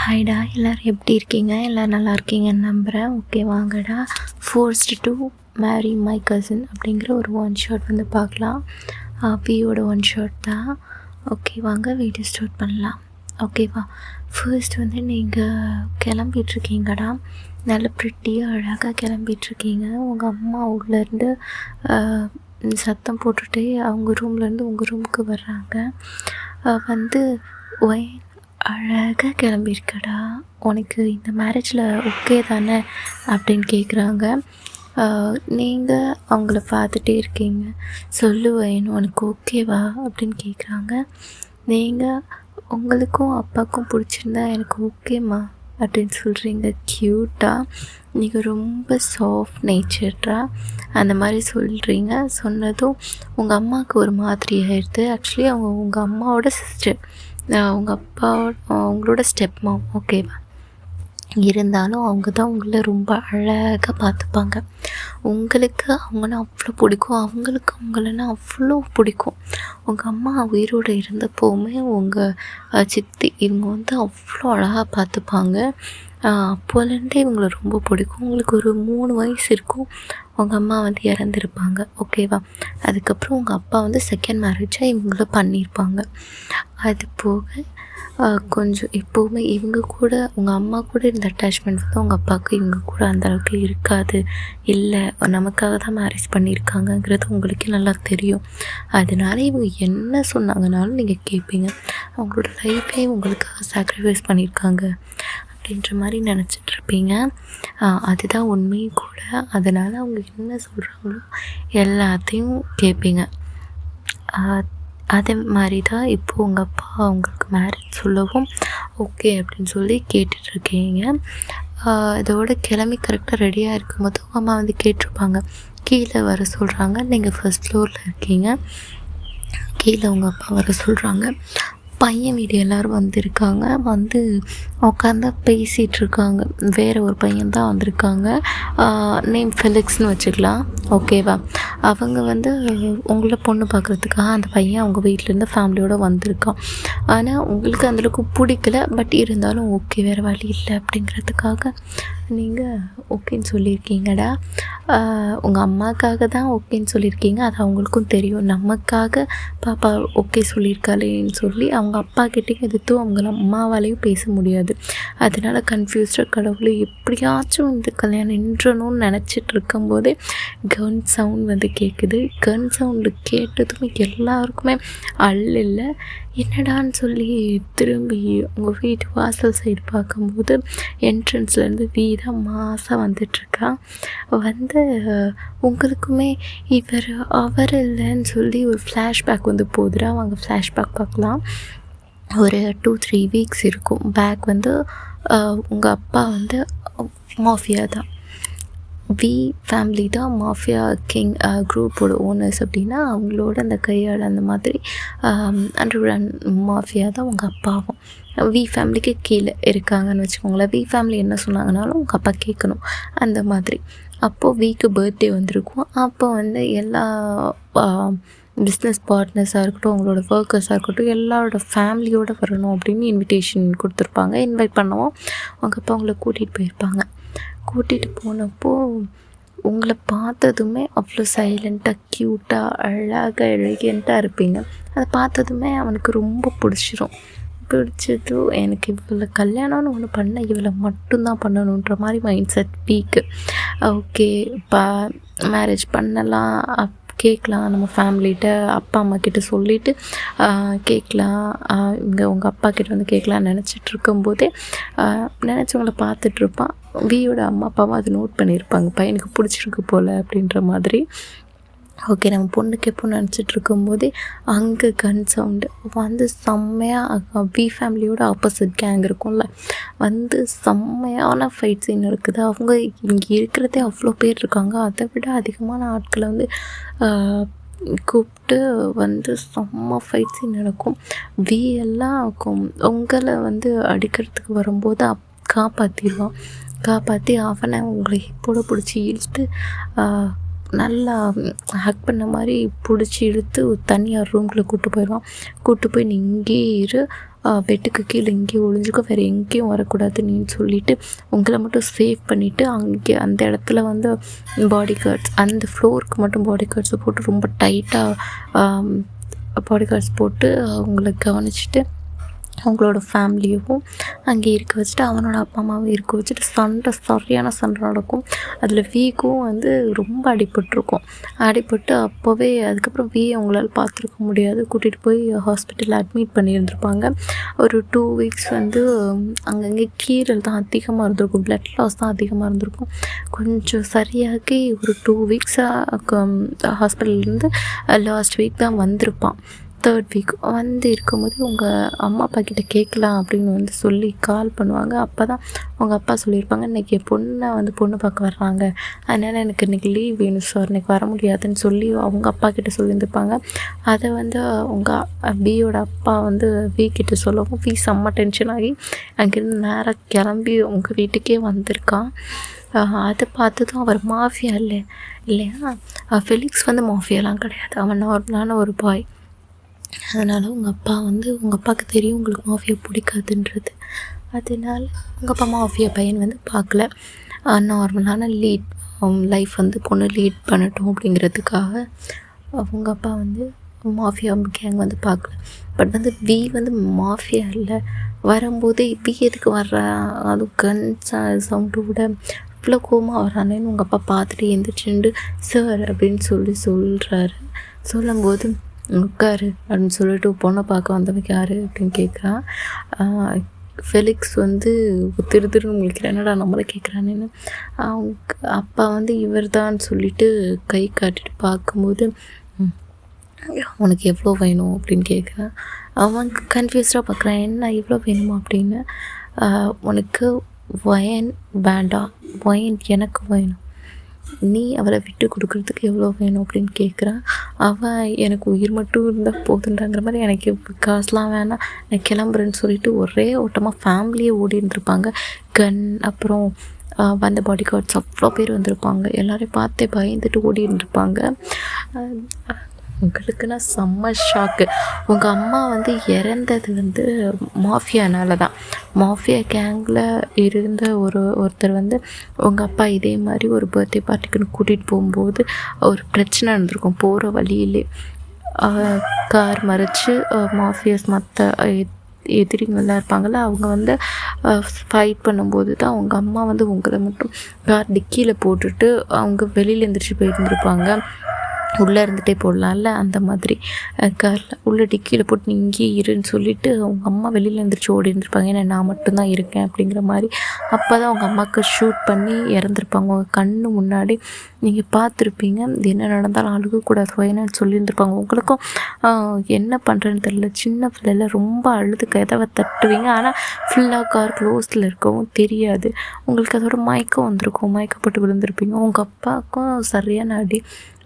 ஹாய்டா, எல்லோரும் எப்படி இருக்கீங்க? எல்லோரும் நல்லா இருக்கீங்கன்னு நம்புகிறேன். ஓகே, வாங்கடா. Forced to marry my cousin அப்படிங்கிற ஒரு ஒன் ஷாட் வந்து பார்க்கலாம். பியோட ஒன் ஷாட் தான். ஓகே, வாங்க வீடியோ ஸ்டார்ட் பண்ணலாம். ஓகேவா? ஃபர்ஸ்ட் வந்து நீங்கள் கிளம்பிகிட்ருக்கீங்கடா. நல்ல ப்ரிட்டியாக அழகாக கிளம்பிகிட்ருக்கீங்க. உங்கள் அம்மா உள்ளேருந்து சத்தம் போட்டுகிட்டே அவங்க ரூம்லேருந்து உங்கள் ரூமுக்கு வர்றாங்க. வந்து ஒய் அழகாக கிளம்பியிருக்கடா, உனக்கு இந்த மேரேஜில் ஓகே தானே அப்படின்னு கேட்குறாங்க. நீங்கள் அவங்கள பார்த்துட்டே இருக்கீங்க. சொல்லுவேன், உனக்கு ஓகேவா அப்படின்னு கேட்குறாங்க. நீங்கள் உங்களுக்கும் அப்பாவுக்கும் பிடிச்சிருந்தா எனக்கு ஓகேம்மா அப்படின்னு சொல்கிறீங்க. க்யூட்டாக நீங்கள் ரொம்ப சாஃப்ட் நேச்சர்டா அந்த மாதிரி சொல்கிறீங்க. சொன்னதும் உங்கள் அம்மாவுக்கு ஒரு மாதிரி ஆயிடுது. ஆக்சுவலி அவங்க உங்கள் அம்மாவோட சிஸ்டர், உங்கள் அப்பா அவங்களோட ஸ்டெப் மாம். ஓகேவா? இருந்தாலும் அவங்க தான் உங்களை ரொம்ப அழகாக பார்த்துப்பாங்க. உங்களுக்கு அவங்கன்னா அவ்வளோ பிடிக்கும், அவங்களுக்கு அவங்களன்னா அவ்வளோ பிடிக்கும். உங்கள் அம்மா உயிரோடு இருந்தப்போவுமே உங்கள் சித்தி இவங்க வந்து அவ்வளோ அழகாக பார்த்துப்பாங்க. அப்போலேருந்தே இவங்களை ரொம்ப பிடிக்கும். உங்களுக்கு ஒரு 3 வயசு இருக்கும், உங்கள் அம்மா வந்து இறந்துருப்பாங்க. ஓகேவா? அதுக்கப்புறம் உங்கள் அப்பா வந்து செகண்ட் மேரேஜாக இவங்கள பண்ணியிருப்பாங்க. அது போக கொஞ்சம் எப்போவுமே இவங்க கூட உங்கள் அம்மா கூட இருந்த அட்டாச்மெண்ட் வந்து உங்கள் அப்பாவுக்கு இவங்க கூட அந்தளவுக்கு இருக்காது. இல்லை, நமக்காக தான் மேரேஜ் பண்ணியிருக்காங்கங்கிறது உங்களுக்கே நல்லா தெரியும். அதனால இவங்க என்ன சொன்னாங்கனாலும் நீங்கள் கேட்பீங்க. அவங்களோட லைஃபே உங்களுக்காக சாக்ரிஃபைஸ் பண்ணியிருக்காங்க அப்படின்ற மாதிரி நினச்சிட்ருப்பீங்க. அதுதான் உண்மையும் கூட. அதனால் அவங்க என்ன சொல்கிறாங்களோ எல்லாத்தையும் கேட்பீங்க. அதே மாதிரி தான் இப்போது உங்கள் அப்பா அவங்களுக்கு மேரேஜ் சொல்லவும் ஓகே அப்படின்னு சொல்லி கேட்டுட்ருக்கீங்க. இதோட கிளம்பி கரெக்டாக ரெடியாக இருக்கும்போது உங்கள் அம்மா வந்து கேட்டிருப்பாங்க. கீழே வர சொல்கிறாங்க. நீங்கள் ஃபர்ஸ்ட் ஃப்ளோரில் இருக்கீங்க. கீழே உங்கள் அப்பா வர சொல்கிறாங்க. பையன் வீடு எல்லோரும் வந்திருக்காங்க. வந்து உட்காந்து பேசிகிட்ருக்காங்க. வேறு ஒரு பையன் தான் வந்திருக்காங்க. நேம் ஃபெலிக்ஸ்னு வச்சுக்கலாம். ஓகேவா? அவங்க வந்து உங்களை பொண்ணு பார்க்குறதுக்காக அந்த பையன் அவங்க வீட்டிலேருந்து ஃபேமிலியோடு வந்திருக்கான். ஆனால் உங்களுக்கு அந்தளவுக்கு பிடிக்கல. பட் இருந்தாலும் ஓகே, வேறு வழி இல்லை அப்படிங்கிறதுக்காக நீங்கள் ஓகேன்னு சொல்லியிருக்கீங்கடா. உங்கள் அம்மாவுக்காக தான் ஓகேன்னு சொல்லியிருக்கீங்க. அது அவங்களுக்கும் தெரியும். நமக்காக பாப்பா ஓகே சொல்லியிருக்காளேன்னு சொல்லி அவங்க அப்பாக்கிட்டையும் எதிர்த்து அவங்க அம்மாவாலேயும் பேச முடியாது. அதனால் கன்ஃபியூஸ்டாக கடவுளை எப்படியாச்சும் இந்த கல்யாணம் நின்றணும்னு நினச்சிட்டு இருக்கும்போதே கன் சவுண்ட் வந்து கேட்குது. கன் சவுண்டு கேட்டதுமே எல்லாருக்குமே இல்லை என்னடான்னு சொல்லி திரும்பி உங்கள் வீட்டு வாசல் சைடு பார்க்கும்போது என்ட்ரன்ஸ்லேருந்து வீடாக மாசாக வந்துட்டுருக்கா. வந்து உங்களுக்குமே அவர் இல்லைன்னு சொல்லி ஒரு ஃப்ளாஷ்பேக் வந்து போகுதுடா. வாங்க ஃப்ளாஷ்பேக் பார்க்கலாம். ஒரு 2-3 வீக்ஸ் இருக்கும் பேக். வந்து உங்கள் அப்பா வந்து மாஃபியா தான். வி ஃபேமிலி தான் மாஃபியா கிங் குரூப்போட ஓனர்ஸ். அப்படின்னா அவங்களோட அந்த கையாள் அந்த மாதிரி அண்டர்கிரவுண்ட் மாஃபியா தான் உங்கள் அப்பாவும். வி ஃபேமிலிக்கு கீழே இருக்காங்கன்னு வச்சுக்கோங்களேன். வி ஃபேமிலி என்ன சொன்னாங்கனாலும் உங்கள் அப்பா கேட்கணும் அந்த மாதிரி. அப்போது வீக்கு பர்த்டே வந்திருக்கும். அப்போ வந்து எல்லா பிஸ்னஸ் பார்ட்னர்ஸாக இருக்கட்டும், அவங்களோட ஒர்க்கர்ஸாக இருக்கட்டும், எல்லாரோட ஃபேமிலியோடு வரணும் அப்படின்னு இன்விடேஷன் கொடுத்துருப்பாங்க. இன்வைட் பண்ணவும் அவங்க அப்பா அவங்கள கூட்டிகிட்டு போயிருப்பாங்க. கூட்டிகிட்டு போனப்போ உங்களை பார்த்ததுமே அவ்வளோ சைலண்ட்டாக க்யூட்டாக அழகாக எலிகெண்ட்டாக இருப்பீங்க. அதை பார்த்ததுமே அவனுக்கு ரொம்ப பிடிச்சிரும். பிடிச்சதும் எனக்கு இவ்வளோ கல்யாணம்னு ஒன்று பண்ண இவளை மட்டும்தான் பண்ணணுன்ற மாதிரி மைண்ட் செட் பீக்கு. ஓகே, மேரேஜ் பண்ணலாம், கேட்கலாம், நம்ம ஃபேமிலிகிட்ட அப்பா அம்மா கிட்ட சொல்லிவிட்டு கேட்கலாம், இங்கே உங்கள் அப்பா கிட்ட வந்து கேட்கலான்னு நினச்சிட்ருக்கும்போதே நினச்சவங்கள பார்த்துட்ருப்பான். வியோட அம்மா அப்பாவும் அது நோட் பண்ணியிருப்பாங்க. பையனுக்கு பிடிச்சிருக்கு போல் அப்படின்ற மாதிரி. ஓகே, நம்ம பொண்ணுக்கு எப்போ நினச்சிட்ருக்கும்போதே அங்கே கன் சவுண்டு வந்து செம்மையாக வி ஃபேமிலியோட ஆப்போசிட் கேங் இருக்கும்ல, வந்து செம்மையான ஃபைட் சீன் இருக்குது. அவங்க இங்கே இருக்கிறதே அவ்வளோ பேர் இருக்காங்க. அதை விட அதிகமான ஆட்களை வந்து கூப்பிட்டு வந்து செம்ம ஃபைட் சீன் நடக்கும். வி எல்லாம் உங்களை வந்து அடிக்கிறதுக்கு வரும்போது காப்பாற்றிடுவான். காப்பாற்றி அவனை உங்களை ஹிப்போட பிடிச்சி இழுத்து நல்லா ஹக் பண்ண மாதிரி பிடிச்சி இழுத்து தனியார் ரூம்குள்ளே கூப்பிட்டு போயிடுவான். கூப்பிட்டு போய் நீ இங்கேயே இரு, பெட்டுக்கு கீழே இங்கேயும் ஒளிஞ்சுக்கோ, வேறு எங்கேயும் வரக்கூடாது நீன்னு சொல்லிவிட்டு உங்களை மட்டும் சேவ் பண்ணிவிட்டு அங்கே அந்த இடத்துல வந்து பாடி கார்ட்ஸ் அந்த ஃப்ளோருக்கு மட்டும் பாடி கார்ட்ஸை போட்டு ரொம்ப டைட்டாக பாடி கார்ட்ஸ் போட்டு அவங்கள கவனிச்சுட்டு அவங்களோட ஃபேமிலியவும் அங்கே இருக்க வச்சுட்டு அவனோட அப்பா அம்மாவும் இருக்க வச்சுட்டு சரியான சண்டை நடக்கும். அதில் வீக்கும் வந்து ரொம்ப அடிபட்டு அப்போவே அதுக்கப்புறம் அவங்களால பார்த்துருக்க முடியாது. கூட்டிகிட்டு போய் ஹாஸ்பிட்டலில் அட்மிட் பண்ணியிருந்திருப்பாங்க. ஒரு 2 வீக்ஸ் வந்து அங்கங்கே கீறல் தான் அதிகமாக இருந்திருக்கும், ப்ளட் லாஸ் தான் அதிகமாக இருந்திருக்கும். கொஞ்சம் சரியாகி ஒரு 2 வீக்ஸாக ஹாஸ்பிட்டல்லேருந்து லாஸ்ட் வீக் தான் வந்திருப்பான். 3rd வீக் வந்து இருக்கும்போது உங்கள் அம்மா அப்பா கிட்டே கேட்கலாம் அப்படின்னு வந்து சொல்லி கால் பண்ணுவாங்க. அப்போ தான் அவங்க அப்பா சொல்லியிருப்பாங்க, இன்றைக்கி பொண்ணை வந்து பொண்ணு பார்க்க வர்றாங்க, அதனால் எனக்கு இன்றைக்கி லீவ் வேணும் சார், இன்றைக்கி வர முடியாதுன்னு சொல்லி அவங்க அப்பா கிட்டே சொல்லியிருந்திருப்பாங்க. அதை வந்து உங்கள் பியோட அப்பா வந்து கிட்டே சொல்லவும் செம்ம டென்ஷன் ஆகி அங்கேருந்து நேராக கிளம்பி உங்கள் வீட்டுக்கே வந்திருக்கான். அதை பார்த்து தான் அவர் மாஃபியா இல்லையா? ஃபெலிக்ஸ் வந்து மாஃபியாலாம் கிடையாது, அவன் நார்மலான ஒரு பாய். அதனால் உங்கள் அப்பாவுக்கு தெரியும் உங்களுக்கு மாஃபியா பிடிக்காதுன்றது. அதனால் உங்கள் அப்பா மாஃபியா பையன் வந்து பார்க்கல, நார்மலான லைஃப் வந்து பொண்ணு லீட் பண்ணட்டும் அப்படிங்கிறதுக்காக அவங்க அப்பா வந்து மாஃபியா கேங் வந்து பார்க்கல. பட் வந்து வந்து மாஃபியா இல்லை. வரும்போது எதுக்கு வர்றா, அதுவும் கன் சவுண்டு விட இவ்வளோ கோவமாக வர்றானேன்னு உங்கள் அப்பா பார்த்துட்டு எந்திரிச்சுண்டு சார் அப்படின்னு சொல்கிறாரு. சொல்லும்போது உட்காரு அப்படின்னு சொல்லிட்டு பொண்ணை பார்க்க வந்தவங்க யார் அப்படின்னு கேட்குறான். ஃபெலிக்ஸ் வந்து திருன்னு முழிக்கிறான், என்னடா நம்மளை கேட்குறானேன்னு. அவங்க அப்பா வந்து இவர் தான் சொல்லிட்டு கை காட்டிட்டு பார்க்கும்போது உனக்கு எவ்வளோ வேணும் அப்படின்னு கேட்குறான். அவன் கன்ஃபியூஸ்டாக பார்க்குறான், என்ன இவ்வளோ வேணுமா அப்படின்னு. உனக்கு ஒயின் வேண்டாம், ஒயின் எனக்கு வேணும், நீ அவளை விட்டு கொடுக்குறதுக்கு எவ்வளோ வேணும் அப்படின்னு கேட்குறான். அவன் எனக்கு உயிர் மட்டும் இருந்தால் போதுன்றாங்கிற மாதிரி, எனக்கு காசுலாம் வேணாம், நான் கிளம்புறேன்னு சொல்லிட்டு ஒரே ஓட்டமாக ஃபேமிலியே ஓடி இருந்திருப்பாங்க. கன் அப்புறம் வந்த பாடி கார்ட்ஸ் அவ்வளோ பேர் வந்திருப்பாங்க. எல்லோரையும் பார்த்தே பயந்துட்டு ஓடி இருந்திருப்பாங்க. உங்களுக்குன்னா செம்ம ஷாக்கு. உங்கள் அம்மா வந்து இறந்தது வந்து மாஃபியானால தான். மாஃபியா கேங்கில் இருந்த ஒருத்தர் வந்து உங்கள் அப்பா இதே மாதிரி ஒரு பர்த்டே பார்ட்டிக்குன்னு கூட்டிகிட்டு போகும்போது ஒரு பிரச்சனை இருந்திருக்கும். போகிற வழியிலே கார் மறைச்சி மாஃபியாஸ் மற்ற எதிரிங்கள்லாம் இருப்பாங்கள்ல, அவங்க வந்து ஃபைட் பண்ணும்போது தான் அவங்க அம்மா வந்து உங்களை மட்டும் கார் டிக்கியில் போட்டுட்டு அவங்க வெளியில் எழுந்திரிச்சு போயிருந்துருப்பாங்க. உள்ளே இருந்துகிட்டே போடலாம்ல, அந்த மாதிரி காரில் உள்ள டிக்கியில் போட்டு நீ இங்கேயே இருன்னு சொல்லிவிட்டு அவங்க அம்மா வெளியில் எழுந்திரிச்சு ஓடி இருந்திருப்பாங்க. ஏன்னா நான் மட்டும்தான் இருக்கேன் அப்படிங்கிற மாதிரி. அப்போ தான் அவங்க அம்மாவுக்கு ஷூட் பண்ணி இறந்துருப்பாங்க. உங்கள் கண்ணு முன்னாடி நீங்கள் பார்த்துருப்பீங்க. என்ன நடந்தாலும் அழுகக்கூடாது வேணும்னு சொல்லியிருந்துருப்பாங்க. உங்களுக்கும் என்ன பண்ணுறேன்னு தெரியல, சின்ன பிள்ளைல ரொம்ப அழுது கதவை தட்டுவீங்க, ஆனால் ஃபுல்லாக கார் க்ளோஸில் இருக்கவும் தெரியாது. உங்களுக்கு அதோட மயக்கம் வந்திருக்கும், மயக்கப்பட்டு விழுந்திருப்பீங்க. உங்கள் அப்பாவுக்கும் சரியான அடி.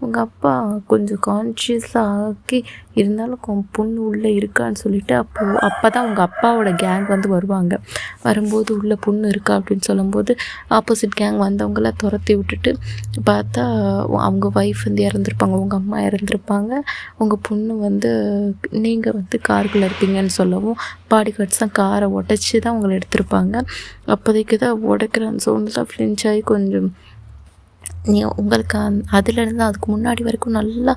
உங்கள் அப்பா கொஞ்சம் கான்ஷியஸாக ஆக்கி இருந்தாலும் பொண்ணு உள்ளே இருக்கான்னு சொல்லிவிட்டு அப்போ தான் உங்கள் அப்பாவோட கேங் வந்து வருவாங்க. வரும்போது உள்ளே பொண்ணு இருக்கா அப்படின்னு சொல்லும்போது ஆப்போசிட் கேங் வந்தவங்களாம் துரத்தி விட்டுட்டு பார்த்தா அவங்க ஒய்ஃப் வந்து இறந்துருப்பாங்க, உங்கள் அம்மா இறந்துருப்பாங்க. உங்கள் பொண்ணு வந்து நீங்கள் வந்து காருக்குள்ளே இருப்பீங்கன்னு சொல்லவும் பாடி கார்ட்ஸ் தான் காரை உடச்சி தான் உங்களை எடுத்திருப்பாங்க. அப்போதைக்கு தான் உடைக்கிற அந்த சவுண்டு தான் ஃப்ளின்ச் ஆகி கொஞ்சம் உங்களுக்கு அதுலேருந்து அதுக்கு முன்னாடி வரைக்கும் நல்லா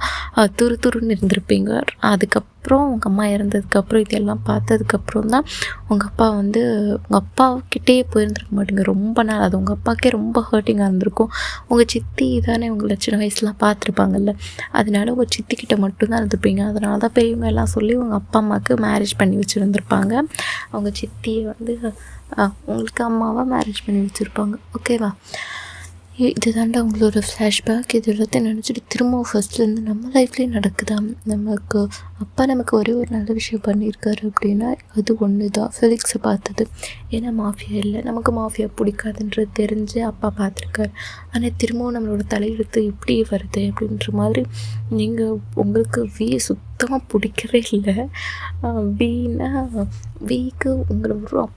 துருன்னு இருந்திருப்பீங்க. அதுக்கப்புறம் உங்கள் அம்மா இறந்ததுக்கப்புறம் இதெல்லாம் பார்த்ததுக்கப்புறம் தான் உங்கள் அப்பா வந்து உங்கள் அப்பாக்கிட்டே போயிருந்துருக்க மாட்டீங்க ரொம்ப நாள். அது உங்கள் அப்பாவுக்கே ரொம்ப ஹர்ட்டிங்காக இருந்திருக்கும். உங்கள் சித்தி தானே உங்களை சின்ன வயசுலாம் பார்த்துருப்பாங்கல்ல, அதனால உங்கள் சித்திக்கிட்ட மட்டும்தான் இருந்திருப்பீங்க. அதனால தான் பெரியவங்க எல்லாம் சொல்லி உங்கள் அப்பா அம்மாவுக்கு மேரேஜ் பண்ணி வச்சுருந்துருப்பாங்க. அவங்க சித்தியை வந்து உங்களுக்கு அம்மாவாக மேரேஜ் பண்ணி வச்சுருப்பாங்க. ஓகேவா? இது தாண்டா உங்களோட ஃப்ளாஷ்பேக். இது எல்லாத்தையும் நினச்சிட்டு திரும்பவும் ஃபஸ்ட்லேருந்து நம்ம லைஃப்லேயே நடக்குதா. நமக்கு ஒரே ஒரு நல்ல விஷயம் பண்ணியிருக்காரு அப்படின்னா அது ஒன்று தான், ஃபெலிக்ஸை பார்த்தது. ஏன்னா மாஃபியா இல்லை, நமக்கு மாஃபியா பிடிக்காதுன்றது தெரிஞ்சு அப்பா பார்த்துருக்காரு. ஆனால் திரும்பவும் நம்மளோட தலையெழுத்து இப்படியே வருது அப்படின்ற மாதிரி உங்களுக்கு சுத்தமாக பிடிக்கவே இல்லை. வீக்கு உங்களை ஒரு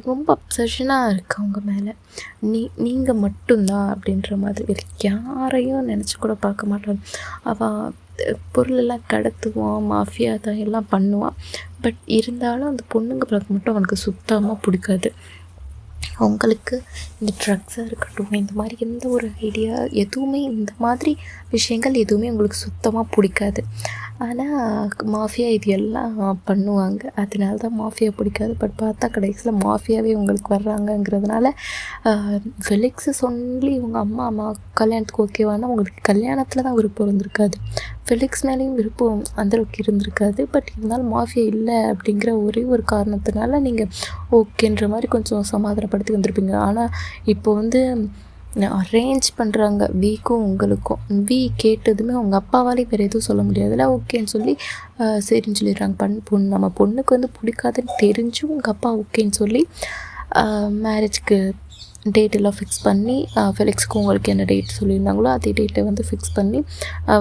ரொம்ப அப்சஷனாக இருக்கு அவங்க மேலே. நீங்கள் மட்டும்தான் அப்படின்ற மாதிரி வேறு யாரையும் நினச்சி கூட பார்க்க மாட்டாள். அவள் பொருளெல்லாம் கடத்துவான், மாஃபியா தான் எல்லாம் பண்ணுவான். பட் இருந்தாலும் அந்த பொண்ணுங்க பழக்கம் மட்டும் அவனுக்கு சுத்தமாக பிடிக்காது. உங்களுக்கு இந்த ட்ரக்ஸாக இருக்கட்டும், இந்த மாதிரி எந்த ஒரு ஐடியா எதுவுமே, இந்த மாதிரி விஷயங்கள் எதுவுமே உங்களுக்கு சுத்தமாக பிடிக்காது. ஆனால் மாஃபியா இது எல்லாம் பண்ணுவாங்க. அதனால தான் மாஃபியா பிடிக்காது. பட் பார்த்தா கடைசியில் மாஃபியாவே உங்களுக்கு வர்றாங்கங்கிறதுனால ஃபெலிக்ஸு சொல்லி உங்கள் அம்மா கல்யாணத்துக்கு ஓகேவானா உங்களுக்கு கல்யாணத்தில் தான் விருப்பம் இருந்திருக்காது. ஃபெலிக்ஸ் மேலேயும் விருப்பம் அந்தளவுக்கு இருந்திருக்காது. பட் இருந்தாலும் மாஃபியா இல்லை அப்படிங்கிற ஒரே ஒரு காரணத்தினால நீங்கள் ஓகேன்ற மாதிரி கொஞ்சம் சமாதானப்படுத்தி வந்திருப்பீங்க. ஆனால் இப்போ வந்து அரேஞ்ச் பண்ணுறாங்க வீக்கும் உங்களுக்கும். வீ கேட்டதுமே உங்கள் அப்பாவாலே வேறு எதுவும் சொல்ல முடியாதுல்ல, ஓகேன்னு சொல்லி சரின்னு சொல்லிடுறாங்க. நம்ம பொண்ணுக்கு வந்து பிடிக்காதுன்னு தெரிஞ்சும் உங்கள் அப்பா ஓகேன்னு சொல்லி மேரேஜ்க்கு டேட் எல்லாம் ஃபிக்ஸ் பண்ணி ஃபெலிக்ஸ்க்கு உங்களுக்கு என்ன டேட் சொல்லியிருந்தாங்களோ அதே டேட்டை வந்து ஃபிக்ஸ் பண்ணி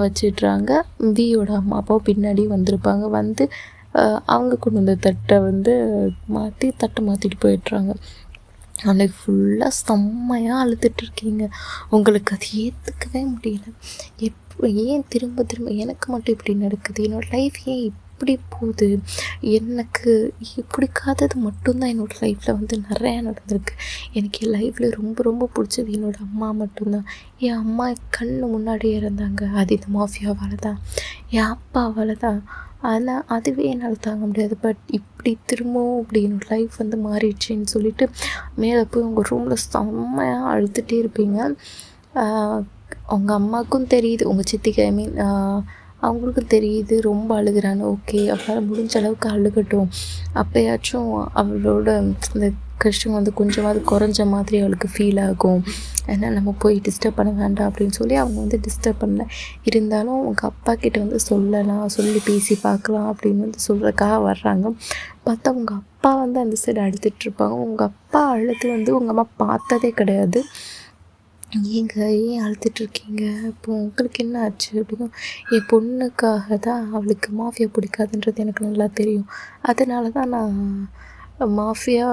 வச்சிடுறாங்க. வியோட அம்மா அப்பாவும் பின்னாடி வந்திருப்பாங்க. வந்து அவங்க கொண்டு வந்த தட்டை வந்து மாற்றிட்டு போயிடுறாங்க. அன்றைக்கி ஃபுல்லாக செம்மையாக அழுதுட்டுருக்கீங்க. உங்களுக்கு அது ஏற்றுக்கவே முடியல. ஏன் திரும்ப திரும்ப எனக்கு மட்டும் இப்படி நடக்குது, என்னோடய லைஃப் ஏன் இப்படி போகுது, எனக்கு பிடிக்காதது மட்டும்தான் என்னோடய லைஃப்பில் வந்து நிறையா நடந்திருக்கு. எனக்கு என் லைஃப்பில் ரொம்ப ரொம்ப பிடிச்சது என்னோடய அம்மா மட்டும்தான். என் அம்மா கண்ணு முன்னாடியே இருந்தாங்க. அது இந்த மாஃபியாவால் தான், என் அப்பாவால் தான். ஆனால் அதுவே என்னால் தாங்க முடியாது. பட் இப்படி திரும்பவும் இப்படி என்னோடய லைஃப் வந்து மாறிடுச்சின்னு சொல்லிட்டு மேலே போய் உங்கள் ரூமில் செம்மையாக அழுதுகிட்டே இருப்பீங்க. உங்கள் அம்மாவுக்கும் தெரியுது, உங்கள் சித்திக்கு அவங்களுக்கும் தெரியுது ரொம்ப அழுகிறான்னு. ஓகே, அவளால் முடிஞ்ச அளவுக்கு அழுகட்டும், அப்போயாச்சும் அவளோட இந்த கஷ்டம் வந்து கொஞ்சமாவது குறைஞ்ச மாதிரி அவளுக்கு ஃபீல் ஆகும். ஏன்னா நம்ம போய் டிஸ்டர்ப் பண்ண வேண்டாம் அப்படின்னு சொல்லி அவங்க வந்து டிஸ்டர்ப் பண்ணல. இருந்தாலும் உங்கள் அப்பா கிட்ட வந்து சொல்லி பேசி பார்க்கலாம் அப்படின்னு வந்து சொல்கிறதுக்காக வர்றாங்க. பார்த்தா உங்கள் அப்பா வந்து அந்த சைடு அழுதுட்ருப்பாங்க. உங்கள் அப்பா அழுது வந்து உங்கள் அம்மா பார்த்ததே கிடையாது. ஏன் அழுதுட்ருக்கீங்க, இப்போ உங்களுக்கு என்ன ஆச்சு அப்படின்னா, என் பொண்ணுக்காக தான், அவளுக்கு மாஃபியா பிடிக்காதுன்றது எனக்கு நல்லா தெரியும். அதனால தான் நான் மாஃபியா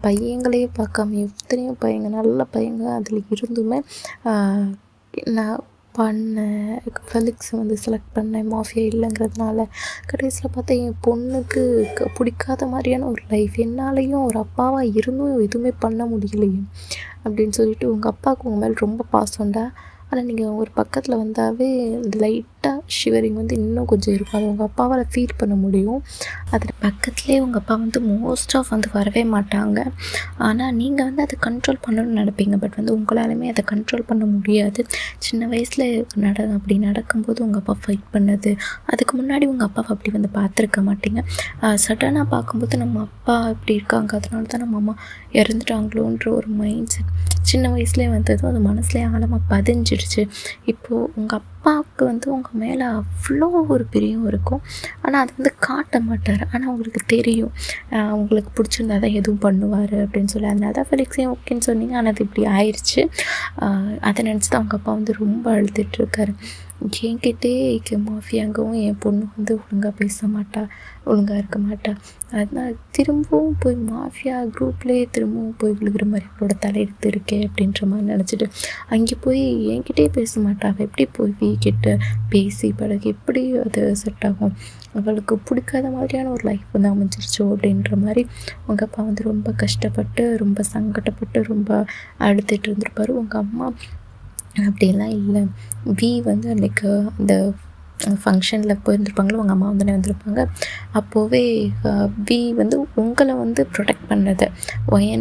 பையங்களையே பார்க்காம எத்தனையோ பையங்க, நல்ல பையங்க அதில் இருந்துமே நான் ஃபெலிக்ஸை வந்து செலக்ட் பண்ணேன். மாஃபியா இல்லைங்கிறதுனால கடைசியில் பார்த்தா என் பொண்ணுக்கு பிடிக்காத மாதிரியான ஒரு லைஃப், என்னாலேயும் ஒரு அப்பாவாக இருந்தும் எதுவுமே பண்ண முடியலையே அப்படின்னு சொல்லிட்டு உங்கள் அப்பாவுக்கு உங்கள் மேலே ரொம்ப பாசம்டா. ஆனால் நீங்கள் ஒரு பக்கத்தில் வந்தாவே லைட்டாக ஷிவரிங் வந்து இன்னும் கொஞ்சம் இருக்கும். அது உங்கள் அப்பாவால் ஃபீல் பண்ண முடியும். அதில் பக்கத்துலேயே உங்கள் அப்பா வந்து மோஸ்ட் ஆஃப் வந்து வரவே மாட்டாங்க. ஆனால் நீங்கள் வந்து அதை கண்ட்ரோல் பண்ணணும்னு நினைப்பீங்க. பட் வந்து உங்களாலுமே அதை கண்ட்ரோல் பண்ண முடியாது. சின்ன வயசில் அப்படி நடக்கும்போது உங்கள் அப்பா ஃபைட் பண்ணது, அதுக்கு முன்னாடி உங்கள் அப்பாவை அப்படி வந்து பார்த்துருக்க மாட்டீங்க. சடனாக பார்க்கும்போது நம்ம அப்பா இப்படி இருக்காங்க, அதனால தான் நம்ம அம்மா இறந்துட்டாங்களோன்ற ஒரு மைண்ட் செட் சின்ன வயசுலேயே வந்ததும் அது மனசுலேயே ஆழமாக பதிஞ்சிடுச்சு. இப்போது உங்கள் அப்பாவுக்கு வந்து உங்கள் மேலே அவ்வளோ ஒரு பிரியம் இருக்கும். ஆனால் அது வந்து காட்ட மாட்டார். ஆனால் உங்களுக்கு தெரியும், உங்களுக்கு பிடிச்சிருந்தா தான் எதுவும் பண்ணுவார் அப்படின்னு சொல்லி. அதனால தான் ஃபெலிக்ஸையும் ஓகேன்னு சொன்னீங்க. ஆனால் அது இப்படி ஆயிடுச்சு. அதை நினச்சி தான் அவங்க அப்பா வந்து ரொம்ப அழுதுட்டுருக்காரு. என்கிட்டே மாஃபியாங்கவும் என் பொண்ணு வந்து ஒழுங்காக பேச மாட்டா, ஒழுங்காக இருக்க மாட்டா, அதனால் திரும்பவும் போய் மாஃபியா குரூப்லேயே திரும்பவும் போய் விழுகிற மாதிரி அவளோட தலையெடுத்து இருக்கே அப்படின்ற மாதிரி நினச்சிட்டு அங்கே போய் என்கிட்டே பேச மாட்டா, அவள் எப்படி போய் வீக்கிட்ட பேசி பழகி எப்படி அது செட் ஆகும், அவளுக்கு பிடிக்காத மாதிரியான ஒரு லைஃப் வந்து அமைஞ்சிருச்சோ அப்படின்ற மாதிரி உங்கள் அப்பா வந்து ரொம்ப கஷ்டப்பட்டு ரொம்ப சங்கடப்பட்டு ரொம்ப அழுதுட்டு இருந்திருப்பார். உங்கள் அம்மா அப்படியெல்லாம் இல்லை. வந்து அன்றைக்கு அந்த ஃபங்க்ஷனில் போயிருந்துருப்பாங்களோ, உங்கள் அம்மா வந்து வந்திருப்பாங்க. அப்போவே வந்து உங்களை வந்து ப்ரொடெக்ட் பண்ணது,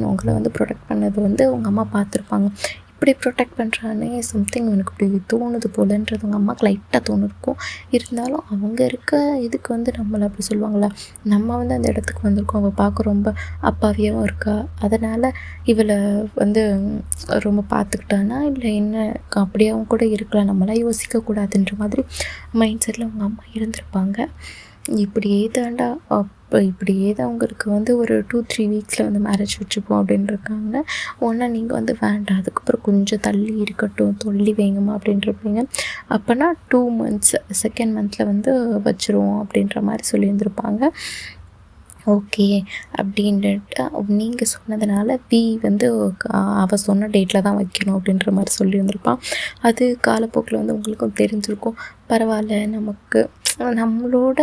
உங்களை வந்து ப்ரொடெக்ட் பண்ணது வந்து உங்கள் அம்மா பார்த்துருப்பாங்க. இப்படி ப்ரொடெக்ட் பண்ணுறானே, சம்திங் எனக்கு இப்படி தோணுது போலன்றது உங்கள் அம்மாவுக்கு லைட்டாக தோணிருக்கும். இருந்தாலும் அவங்க இருக்க இதுக்கு வந்து நம்மளை அப்படி சொல்லுவாங்களா, நம்ம வந்து அந்த இடத்துக்கு வந்திருக்கோம், அவள் பார்க்க ரொம்ப அப்பாவியாகவும் இருக்கா, அதனால் இவளை வந்து ரொம்ப பார்த்துக்கிட்டானா இல்லை என்ன, அப்படியாகவும் கூட இருக்கலாம், நம்மளாம் யோசிக்கக்கூடாதுன்ற மாதிரி மைண்ட் செட்டில் உங்கள் அம்மா இருந்திருப்பாங்க. இப்படியே தாண்டா இப்படியே தான் அவங்களுக்கு வந்து ஒரு 2-3 வீக்ஸில் வந்து மேரேஜ் வச்சுப்போம் அப்படின்னு இருக்காங்க. ஒன்றா நீங்கள் வந்து வேண்டாம், அதுக்கப்புறம் கொஞ்சம் தள்ளி இருக்கட்டும், தள்ளி வைங்கம்மா அப்படின்றப்பீங்க. அப்போனா 2 months, 2nd month வந்து வச்சுருவோம் அப்படின்ற மாதிரி சொல்லியிருந்திருப்பாங்க. ஓகே அப்படின்ட்டு நீங்கள் சொன்னதுனால வந்து அவள் சொன்ன டேட்டில் தான் வைக்கணும் அப்படின்ற மாதிரி சொல்லியிருந்திருப்பான். அது காலப்போக்கில் வந்து உங்களுக்கும் தெரிஞ்சிருக்கும். பரவாயில்ல, நமக்கு நம்மளோட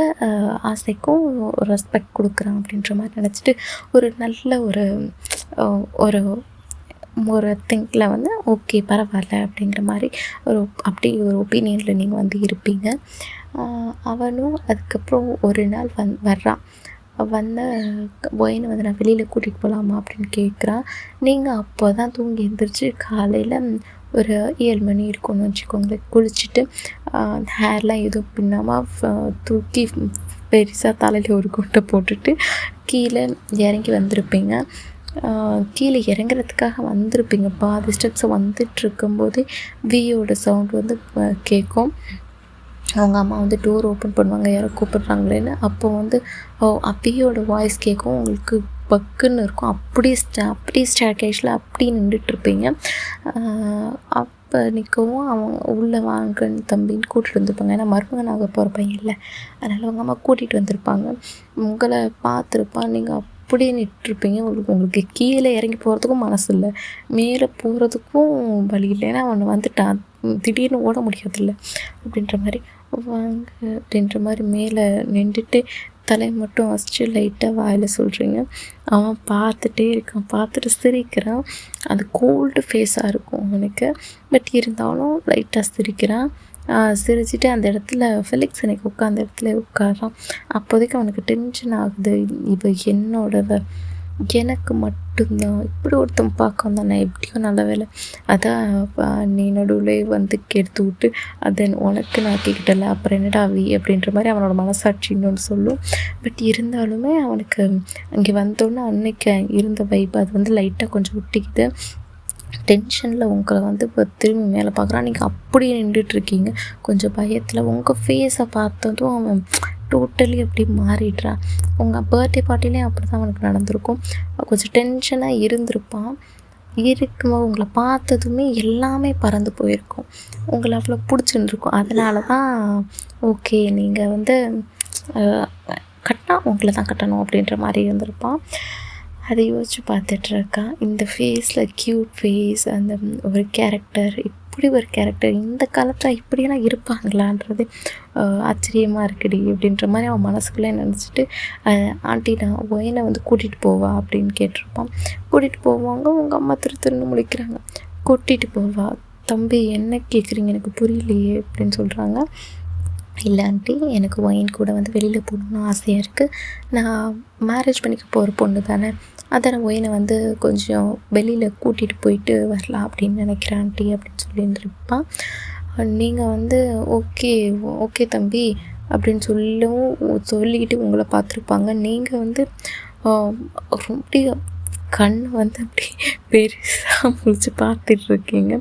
ஆசைக்கும் ரெஸ்பெக்ட் கொடுக்குறான் அப்படின்ற மாதிரி நினச்சிட்டு ஒரு நல்ல ஒரு ஒரு திங்கில் வந்து ஓகே பரவாயில்ல அப்படிங்கிற மாதிரி அப்படி ஒரு ஒப்பீனியனில் நீங்கள் வந்து இருப்பீங்க. அவனும் அதுக்கப்புறம் ஒரு நாள் வர்றான். வந்த ஒயினை வந்து நான் வெளியில் கூட்டிகிட்டு போகலாமா அப்படின்னு கேட்குறான். நீங்கள் அப்போ தான் தூங்கி எழுந்திரிச்சு காலையில் ஒரு 7 மணி இருக்கும்னு வச்சுக்கோங்களேன். குளிச்சுட்டு ஹேர்லாம் எதுவும் பின்னாமல் தூக்கி பெருசாக தலையில் ஒரு கொட்டை போட்டுட்டு கீழே இறங்கி வந்திருப்பீங்க. கீழே இறங்குறதுக்காக வந்திருப்பீங்க. பாதி ஸ்டெப்ஸை வந்துட்டுருக்கும்போதே வியோட சவுண்ட் வந்து கேட்கும். அவங்க அம்மா வந்து டோர் ஓப்பன் பண்ணுவாங்க, யாரோ கூப்பிட்றாங்களேன்னு. அப்போ வந்து வியோட வாய்ஸ் கேட்கும். உங்களுக்கு பக்குன்னு இருக்கும். அப்படியே ஸ்டேர்கேஸில் அப்படியே நின்றுட்டுருப்பீங்க. அப்போ நிற்கவும் அவங்க உள்ளே வாங்கன்னு தம்பின்னு கூட்டிகிட்டு வந்துருப்பாங்க. ஏன்னா மருமகனாக போகிற பையன் இல்லை, அதனால் அவங்க அம்மா கூட்டிகிட்டு வந்திருப்பாங்க. உங்களை பார்த்துருப்பான். நீங்கள் அப்படியே நின்றுருப்பீங்க. உங்களுக்கு கீழே இறங்கி போகிறதுக்கும் மனசு இல்லை, மேலே போகிறதுக்கும் வழி இல்லை. ஏன்னா அவனை வந்துட்டான், திடீர்னு ஓட முடியாதில்ல அப்படின்ற மாதிரி. வாங்க அப்படின்ற மாதிரி மேலே நின்றுட்டு தலையை மட்டும் வச்சுட்டு லைட்டாக வாயில் சொல்கிறீங்க. அவன் பார்த்துட்டே இருக்கான், பார்த்துட்டு சிரிக்கிறான். அது கோல்டு ஃபேஸாக இருக்கும் அவனுக்கு. பட் இருந்தாலும் லைட்டாக சிரிக்கிறான். சிரிச்சுட்டு அந்த இடத்துல ஃபெலிக்ஸ் எனக்கு உட்காந்த இடத்துல உட்காரான். அப்போதைக்கு அவனுக்கு டென்ஷன் ஆகுது. இவ என்னோடவ, எனக்கு மட்டும்தான் இப்படி ஒருத்தன் பார்க்க வந்தான், நான் எப்படியோ நல்ல வேலை அதான் நீ நடுவில் வந்து கெடுத்து விட்டு அதை உனக்கு நான் கேட்கிட்டல, அப்புறம் என்னடா அப்படின்ற மாதிரி அவனோட மனசாட்சி இன்னொன்று சொல்லும். பட் இருந்தாலுமே அவனுக்கு அங்கே வந்தோன்னே அன்னைக்கு இருந்த வைப் அது வந்து லைட்டாக கொஞ்சம் ஒட்டிக்குது. டென்ஷனில் உங்களை வந்து இப்போ திரும்பி மேலே பார்க்குறான். நீங்கள் அப்படியே நின்றுட்டுருக்கீங்க. கொஞ்சம் பயத்தில் உங்கள் ஃபேஸை பார்த்ததும் அவன் டோட்டலி அப்படி மாறிடுறான். உங்கள் பர்த்டே பார்ட்டிலையும் அப்படி தான் அவனுக்கு நடந்திருக்கும். கொஞ்சம் டென்ஷனாக இருந்திருப்பான். இருக்கும்போது உங்களை பார்த்ததுமே எல்லாமே பறந்து போயிருக்கும். உங்களை அவ்வளோ பிடிச்சிருந்துருக்கும். அதனால தான் ஓகே நீங்கள் வந்து கட்டினா உங்களை தான் கட்டணும் அப்படின்ற மாதிரி இருந்திருப்பான். அதை யோசிச்சு பார்த்துட்ருக்கான். இந்த ஃபேஸில் க்யூட் ஃபேஸ், அந்த ஒரு கேரக்டர், இப்படி ஒரு கேரக்டர் இந்த காலத்தில் இப்படியெல்லாம் இருப்பாங்களான்றது ஆச்சரியமாக இருக்குடி அப்படின்ற மாதிரி அவன் மனசுக்குள்ளே நினச்சிட்டு ஆண்டி நான் ஒயினை வந்து கூட்டிகிட்டு போவா அப்படின்னு கேட்டிருப்பான். கூட்டிகிட்டு போவாங்க. உங்கள் அம்மா திருன்னு முழிக்கிறாங்க. கூட்டிகிட்டு போவா தம்பி, என்ன கேட்குறீங்க, எனக்கு புரியலையே அப்படின்னு சொல்கிறாங்க. இல்லை ஆண்டி, எனக்கு ஒயின் கூட வந்து வெளியில் போகணுன்னு ஆசையாக இருக்குது. நான் மேரேஜ் பண்ணிக்க போகிற பொண்ணு தானே, அதை நான் ஒயினை வந்து கொஞ்சம் வெளியில் கூட்டிகிட்டு போயிட்டு வரலாம் அப்படின்னு நினைக்கிறேன் ஆண்டி அப்படின்னு சொல்லியிருந்துருப்பான். நீங்கள் வந்து ஓகே தம்பி அப்படின்னு சொல்லிக்கிட்டு உங்களை பார்த்துருப்பாங்க. நீங்கள் வந்து ரொம்ப கண் வந்து அப்படி பெருசாக முடிச்சு பார்த்துட்ருக்கீங்க.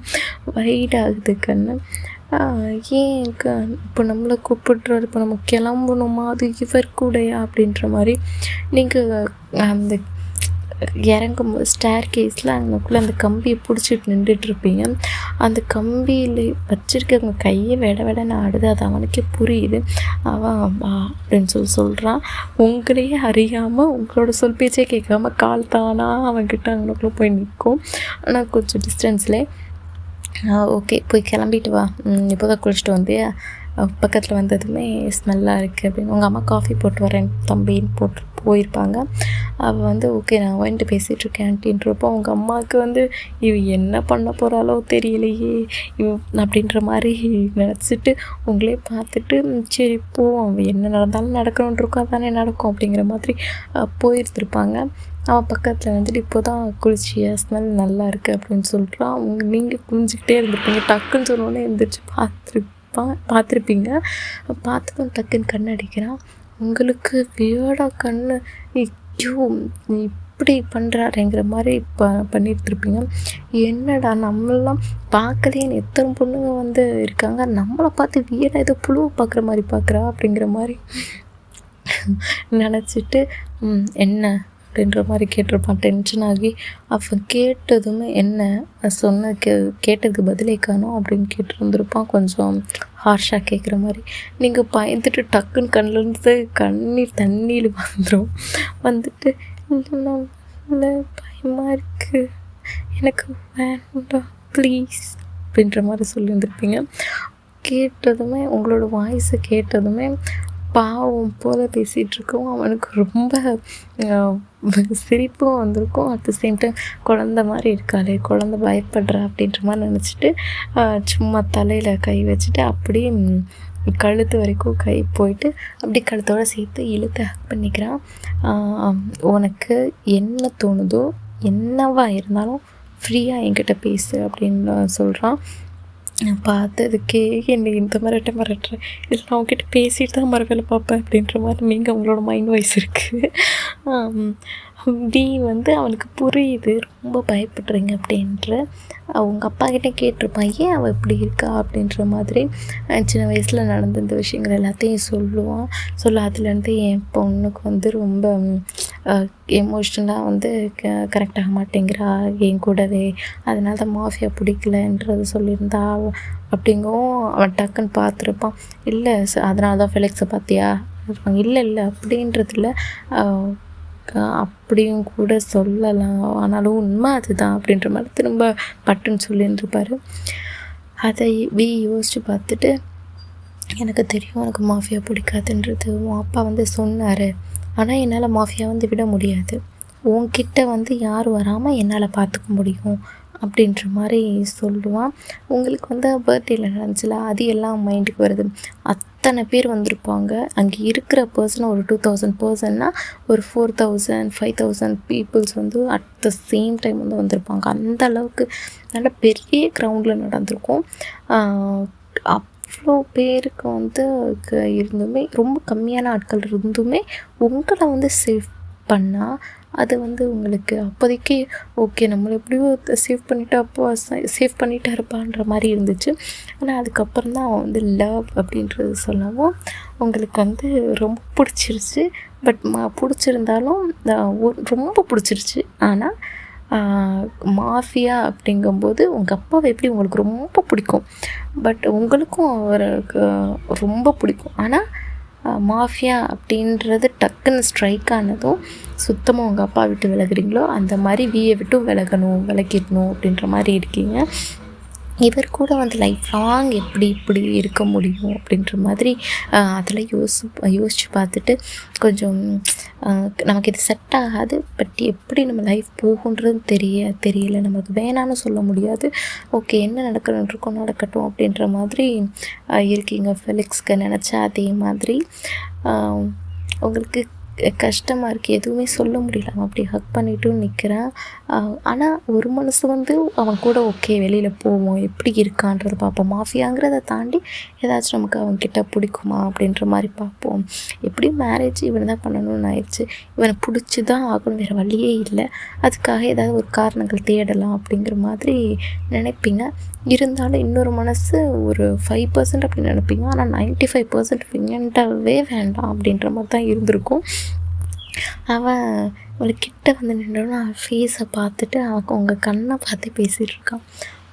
வைடாகுது கண். ஏன் இப்போ நம்மளை கூப்பிடுறாரு, இப்போ நம்ம கிளம்பணுமா, அது இவர் கூடயா அப்படின்ற மாதிரி நீங்கள் அந்த இறங்கும்போது ஸ்டேர் கேஸில் அங்கக்குள்ளே அந்த கம்பியை பிடிச்சிட்டு நின்றுட்டுருப்பீங்க. அந்த கம்பியில் வச்சுருக்கவங்க கையை விடன்னு ஆடுது. அது அவனுக்கே புரியுது. அவன் அப்படின்னு சொல்கிறான். உங்களையே அறியாமல் உங்களோட சொல் பேச்சே கேட்காம கால் தானா அவன்கிட்ட அங்கக்குள்ளே போய் நிற்கும். ஆனால் கொஞ்சம் டிஸ்டன்ஸ்லேயே ஓகே போய் கிளம்பிட்டு வா, இப்போ தான் குளிச்சுட்டு வந்தியா, பக்கத்தில் வந்ததுமே ஸ்மெல்லாக இருக்குது அப்படின்னு. உங்கள் அம்மா காஃபி போட்டு வரேன் தம்பின்னு போயிருப்பாங்க. அவள் வந்து ஓகே நான் வந்துட்டு பேசிகிட்ருக்கேன் ஆண்டின்றப்போ அவங்க அம்மாவுக்கு வந்து இவ என்ன பண்ண போகிறாளோ தெரியலையே அப்படின்ற மாதிரி நினச்சிட்டு உங்களே பார்த்துட்டு சரி போ, அவன் என்ன நடந்தாலும் நடக்கணுன்றிருக்கோம், அதானே நடக்கும் அப்படிங்கிற மாதிரி போயிருந்துருப்பாங்க. அவன் பக்கத்தில் வந்துட்டு இப்போ தான் குளிச்சியா, ஸ்மெல் நல்லா இருக்குது அப்படின்னு சொல்கிறான். நீங்கள் குளிஞ்சிக்கிட்டே இருந்திருப்பீங்க. டக்குன்னு சொன்னோன்னே எழுந்திரிச்சு பார்த்துருப்பீங்க. பார்த்ததும் டக்குன்னு கண் அடிக்கிறான். உங்களுக்கு வியர்டாக கண், ஐயோ இப்படி பண்ணுறாருங்கிற மாதிரி பண்ணியிருந்துருப்பீங்க. என்னடா நம்மளாம் பார்க்கலையேன்னு எத்தனை பொண்ணுங்க வந்து இருக்காங்க, நம்மளை பார்த்து வியர்டாக ஏதோ புழுவை பார்க்குற மாதிரி பார்க்குறா அப்படிங்கிற மாதிரி நினச்சிட்டு என்ன அப்படின்ற மாதிரி கேட்டிருப்பான். டென்ஷன் ஆகி அவன் கேட்டதுமே என்ன சொன்ன கேட்டதுக்கு பதிலே காணோம் அப்படின்னு கேட்டுருந்துருப்பான். கொஞ்சம் ஹார்ஷாக கேட்குற மாதிரி. நீங்கள் பயந்துட்டு டக்குன்னு கண்ணிலேருந்து தண்ணியில் வந்துட்டு இல்லை பயமாக இருக்குது, எனக்கு வேண்டாம் ப்ளீஸ் அப்படின்ற மாதிரி சொல்லியிருந்துருப்பீங்க. கேட்டதுமே உங்களோட வாய்ஸை கேட்டதுமே பாவம் போல் பேசிகிட்ருக்கோம். அவனுக்கு ரொம்ப சிரிப்பும் வந்திருக்கும். அட் த சேம் டைம் குழந்த மாதிரி இருக்காளே, குழந்த பயப்படுறா அப்படின்ற மாதிரி நினச்சிட்டு சும்மா தலையில் கை வச்சுட்டு அப்படியே கழுத்து வரைக்கும் கை போயிட்டு அப்படி கழுத்தோடு சேர்த்து இழுத்து ஹக் பண்ணிக்கிறான். உனக்கு என்ன தோணுதோ என்னவா இருந்தாலும் ஃப்ரீயாக என்கிட்ட பேசு அப்படின்னு சொல்கிறான். நான் பார்த்ததுக்கே என்னை இந்த மிரட்டுறேன், இல்லை நான் உங்ககிட்ட பேசிட்டு தான் வேலை பார்ப்பேன் அப்படின்ற மாதிரி நீங்கள் உங்களோட மைண்ட் வாய்ஸ் இருக்குது. டி அவனுக்கு புரியுது ரொம்ப பயப்படுறீங்க அப்படின்ற. அவங்க அப்பாக்கிட்டே கேட்டிருப்பான் ஏன் அவள் இப்படி இருக்கா அப்படின்ற மாதிரி. சின்ன வயசில் நடந்த இந்த விஷயங்கள் எல்லாத்தையும் சொல்லுவான். அதுலேருந்து என் பொண்ணுக்கு ரொம்ப எமோஷ்னலாக கரெக்டாக மாட்டேங்கிறா என் கூடவே, அதனால தான் மாஃபியா பிடிக்கலன்றது சொல்லியிருந்தா அப்படிங்கவும் அவன் டக்குன்னு பார்த்துருப்பான். இல்லை அதனால தான் ஃபெலிக்ஸை பார்த்தியா இருப்பாங்க. இல்லை அப்படின்றதில்ல, அப்படியும் கூட சொல்லலாம், ஆனாலும் உண்மை அதுதான் அப்படின்ற மாதிரி திரும்ப பட்டுன்னு சொல்லியிருந்துருப்பார். அதை யோசித்து பார்த்துட்டு எனக்கு தெரியும் உனக்கு மாஃபியா பிடிக்காதுன்றது. உன் அப்பா சொன்னார், ஆனால் என்னால் மாஃபியா விட முடியாது, உன்கிட்ட யார் வராமல் என்னால் பார்த்துக்க முடியும் அப்படின்ற மாதிரி சொல்லுவான். உங்களுக்கு பர்த்டேயில் நடந்துச்சுல அது எல்லாம் மைண்டுக்கு வருது. அத்தனை பேர் வந்திருப்பாங்க. அங்கே இருக்கிற பர்சன் ஒரு 2000 பர்சன்னா ஒரு 4000 5000 peoples at the same time வந்திருப்பாங்க. அந்த அளவுக்கு நல்ல பெரிய கிரவுண்டில் நடந்திருக்கும். அவ்வளோ பேருக்கு இருந்துமே ரொம்ப கம்மியான ஆட்கள் இருந்துமே உங்களை சேவ் பண்ணால் அது உங்களுக்கு அப்போதைக்கு ஓகே நம்மளை எப்படியோ சேவ் பண்ணிவிட்டு அப்போ சேவ் பண்ணிட்டாருப்பான்ற மாதிரி இருந்துச்சு. ஆனால் அதுக்கப்புறம் தான் அவன் லவ் அப்படின்றது சொல்லவும் உங்களுக்கு ரொம்ப பிடிச்சிருச்சு. பட் பிடிச்சிருந்தாலும் ரொம்ப பிடிச்சிருச்சு. ஆனால் மாஃபியா அப்படிங்கும்போது உங்கள் அப்பாவை எப்படி உங்களுக்கு ரொம்ப பிடிக்கும், பட் உங்களுக்கும் அவருக்கு ரொம்ப பிடிக்கும். ஆனால் மாஃபியா அப்படின்றது டக்குன்னு ஸ்ட்ரைக் ஆனதும் சுத்தமாக உங்கள் அப்பா விட்டு விலகுறீங்களோ அந்த மாதிரி வியை விட்டு விலகிடணும் அப்படின்ற மாதிரி இருக்கீங்க. இவர் கூட லைஃப் லாங் எப்படி இப்படி இருக்க முடியும் அப்படின்ற மாதிரி அதில் யோசித்து பார்த்துட்டு கொஞ்சம் நமக்கு இது செட் ஆகாது, பட் எப்படி நம்ம லைஃப் போகுன்றது தெரியல, நமக்கு வேணான்னு சொல்ல முடியாது. ஓகே என்ன நடக்கணுன்றிருக்கோம் நடக்கட்டும் அப்படின்ற மாதிரி இருக்கீங்க. ஃபெலிக்ஸ்க்கு நினச்சா அதே மாதிரி உங்களுக்கு கஷ்டமாக இருக்குது, எதுவுமே சொல்ல முடியல. அவன் அப்படி ஹக் பண்ணிட்டும் நிற்கிறான். ஆனால் ஒரு மனசு அவன் கூட ஓகே வெளியில் போவோம் எப்படி இருக்கான்றதை பார்ப்போம், மாஃபியாங்கிறத தாண்டி ஏதாச்சும் நமக்கு அவன்கிட்ட பிடிக்குமா அப்படின்ற மாதிரி பார்ப்போம். எப்படியும் மேரேஜ் இவனை தான் பண்ணணும்னு ஆயிடுச்சு, இவனை பிடிச்சி தான் ஆகணும், வேறு வழியே இல்லை, அதுக்காக ஏதாவது ஒரு காரணங்கள் தேடலாம் அப்படிங்கிற மாதிரி நினைப்பீங்க. இருந்தாலும் இன்னொரு மனசு ஒரு 5% அப்படி நினைப்பீங்க. ஆனால் 95% வேண்டவே வேண்டாம் அப்படின்ற மாதிரி தான் இருந்திருக்கும். அவன் அவளுக்கிட்ட நின்றோன்னா அவன் ஃபேஸை பார்த்துட்டு அவங்க கண்ணை பார்த்தே பேசிகிட்டு இருக்கான்.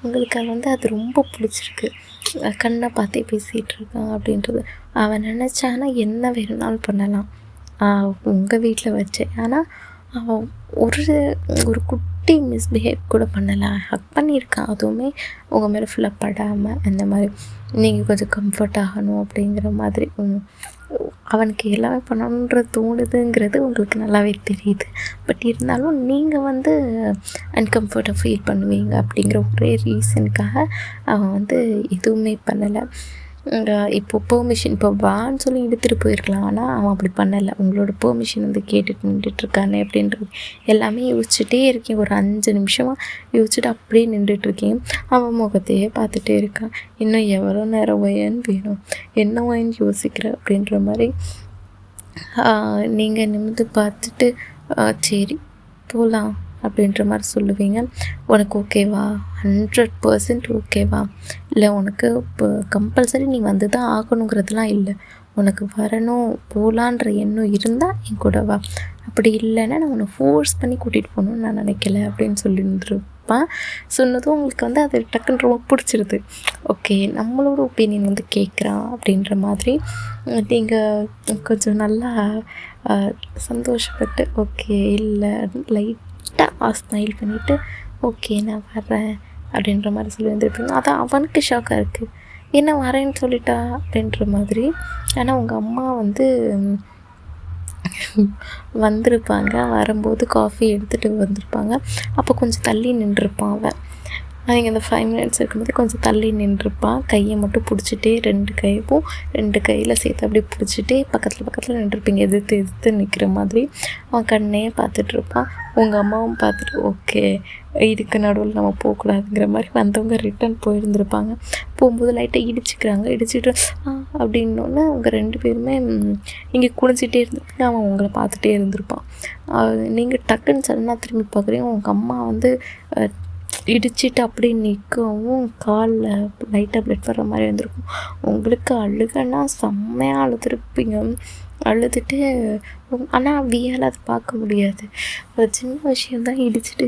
உங்களுக்கு அது ரொம்ப பிடிச்சிருக்கு, கண்ணை பார்த்தே பேசிகிட்டு இருக்கான் அப்படின்றது. அவன் நினச்சானா என்ன வேணும்னாலும் பண்ணலாம் உங்கள் வீட்டில் வச்சு. ஆனால் அவன் ஒரு குட்டி மிஸ்பிஹேவ் கூட பண்ணலை, ஹக் பண்ணியிருக்கான், அதுவுமே உங்கள் மேலே ஃபுல்லாக படாமல். அந்த மாதிரி நீங்கள் கொஞ்சம் கம்ஃபர்ட் ஆகணும் அப்படிங்கிற மாதிரி அவனுக்கு எல்லாமே பண்ணணுன்ற தோணுதுங்கிறது உங்களுக்கு நல்லாவே தெரியுது. பட் இருந்தாலும் நீங்கள் அன்கம்ஃபர்ட்டாக ஃபீல் பண்ணுவீங்க அப்படிங்கிற ஒரே ரீசனுக்காக அவன் எதுவுமே பண்ணலை. இப்போ பெர்மிஷன் இப்போ வான்னு சொல்லி இழுத்துட்டு போயிருக்கலாம், ஆனால் அவன் அப்படி பண்ணலை. உங்களோட பெர்மிஷன் கேட்டுட்டு நின்றுட்டுருக்கானே அப்படின்றது எல்லாமே யோசிச்சுட்டே இருக்கேன். ஒரு 5 நிமிஷமாக யோசிச்சுட்டு அப்படியே நின்றுட்டுருக்கேன். அவன் முகத்தையே பார்த்துட்டே இருக்கான். இன்னும் எவ்வளோ நேரம் ஒயன்னு வேணும், என்ன ஒயன்னு யோசிக்கிற அப்படின்ற மாதிரி. நீங்கள் நிமிர்ந்து பார்த்துட்டு சரி போகலாம் அப்படின்ற மாதிரி சொல்லுவீங்க. உனக்கு ஓகேவா, 100% ஓகேவா, இல்லை உனக்கு இப்போ கம்பல்சரி நீ தான் ஆகணுங்கிறதுலாம் இல்லை, உனக்கு வரணும் போகலான்ற எண்ணம் இருந்தால் என் கூட வா அப்படி இல்லைன்னா நான் உன்னை ஃபோர்ஸ் பண்ணி கூட்டிகிட்டு போகணுன்னு நான் நினைக்கல அப்படின்னு சொல்லியிருந்துருப்பேன். சொன்னதும் உங்களுக்கு வந்து அது டக்குன்னு ரொம்ப பிடிச்சிருது. ஓகே, நம்மளோட ஒப்பீனியன் வந்து கேட்குறான் அப்படின்ற மாதிரி நீங்கள் கொஞ்சம் நல்லா சந்தோஷப்பட்டு ஓகே இல்லை லைட்டாக ஸ்மைல் பண்ணிவிட்டு ஓகே நான் வர்றேன் அப்படின்ற மாதிரி சொல்லி வந்துருப்பீங்க. அதான் அவனுக்கு ஷாக்காக இருக்குது, என்ன வரேன்னு சொல்லிட்டா அப்படின்ற மாதிரி. ஆனால் உங்கள் அம்மா வந்து வந்திருப்பாங்க, வரும்போது காஃபி எடுத்துகிட்டு வந்திருப்பாங்க. அப்போ கொஞ்சம் தள்ளி நின்றுருப்பான் அவன். நீங்கள் இந்த 5 மினிட்ஸ் இருக்கும்போது கொஞ்சம் தள்ளி நின்றுருப்பான். கையை மட்டும் பிடிச்சிட்டே 2 கையும் 2 கையில் சேர்த்து அப்படியே பிடிச்சிட்டே பக்கத்தில் நின்றுருப்பீங்க, எதிர்த்து நிற்கிற மாதிரி. அவன் கண்ணே பார்த்துட்ருப்பான். உங்கள் அம்மாவும் பார்த்துட்டு ஓகே இதுக்கு நடுவில் நம்ம போகக்கூடாதுங்கிற மாதிரி வந்தவங்க ரிட்டன் போயிருந்துருப்பாங்க. போகும்போது லைட்டாக இடிச்சிட்டு அப்படின்னோடனே அவங்க 2 பேருமே இங்கே குளிச்சிட்டே இருந்திருப்பாங்க. அவன் உங்களை பார்த்துட்டே இருந்திருப்பான். நீங்கள் டக்குன்னு சடனாக திரும்பி பார்க்குறீங்க, உங்கள் அம்மா வந்து இடிச்சிட்டு அப்படியே நிற்கவும் காலில் லைட்டாக ப்ளட் வர்ற மாதிரி வந்திருக்கும். உங்களுக்கு அழுகன்னா செம்மையாக அழுதுருப்பீங்க. அழுதுட்டு ஆனால் வியால் அதை பார்க்க முடியாது. ஒரு சின்ன விஷயந்தான், இடிச்சிட்டு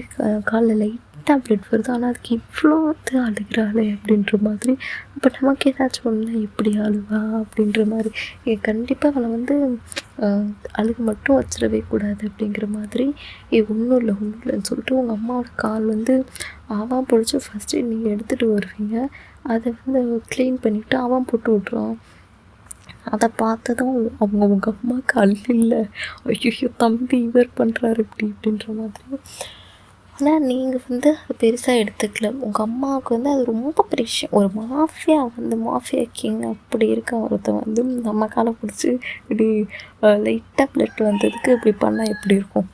காலில் லைட்டாக ப்ளட் வருது, ஆனால் அதுக்கு இவ்வளோ அழுகிறாளே அப்படின்ற மாதிரி. இப்போ நமக்கு ஏதாச்சும் ஒன்று எப்படி அழுவா அப்படின்ற மாதிரி. கண்டிப்பாக அவளை வந்து அழுக மட்டும் வச்சிடவே கூடாது அப்படிங்கிற மாதிரி. ஒன்றும் இல்லைன்னு சொல்லிட்டு உங்கள் அம்மாவோட கால் வந்து அவன் பிடிச்சி ஃபஸ்ட்டு நீங்கள் எடுத்துகிட்டு வருவீங்க. அதை வந்து க்ளீன் பண்ணிவிட்டு அவன் போட்டு விட்ருவான். அதை பார்த்ததும் உங்கள் அம்மாவுக்கு இல்லை, ஐயோ தம்பி இவர் பண்ணுறாரு இப்படின்ற மாதிரி. ஆனால் நீங்கள் வந்து அது பெருசாக எடுத்துக்கல. உங்கள் அம்மாவுக்கு வந்து அது ரொம்ப பெரிய விஷயம். ஒரு மாஃபியா கிங் அப்படி இருக்க ஒருத்தன் வந்து நம்ம காலை பிடிச்சி இப்படி லைட்டாக ப்ளட் வந்ததுக்கு இப்படி பண்ணால் எப்படி இருக்கும்.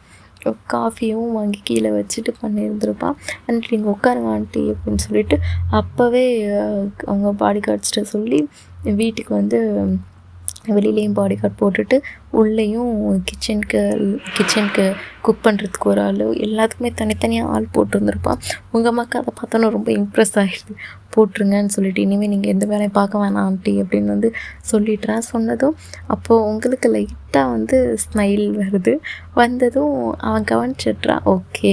காஃபியும் வாங்கி கீழே வச்சுட்டு பண்ணியிருந்துருப்பான். ஆண்டி நீங்கள் உட்காருங்க ஆண்டி அப்படின்னு சொல்லிட்டு அப்போவே அவங்க பாடி கார்ட்ஸ்கிட்ட சொல்லி வீட்டுக்கு வந்து வெளியிலேயும் பாடி கார்ட் போட்டுட்டு உள்ளேயும் கிச்சனுக்கு குக் பண்ணுறதுக்கு ஒரு ஆள், எல்லாத்துக்குமே தனித்தனியாக ஆள் போட்டு வந்திருப்பான். உங்கள் அம்மாவுக்கு அதை பார்த்தோன்னா ரொம்ப இம்ப்ரெஸ் ஆகிடுது. போட்டுருங்கன்னு சொல்லிட்டு இனிமேல் நீங்கள் எந்த வேலையும் பார்க்க வேணாம் ஆண்டி அப்படின்னு வந்து சொல்லிட்டுறேன். சொன்னதும் அப்போது உங்களுக்கு லைட்டாக வந்து ஸ்மைல் வருது. வந்ததும் அவன் கவனிச்சிட்றான், ஓகே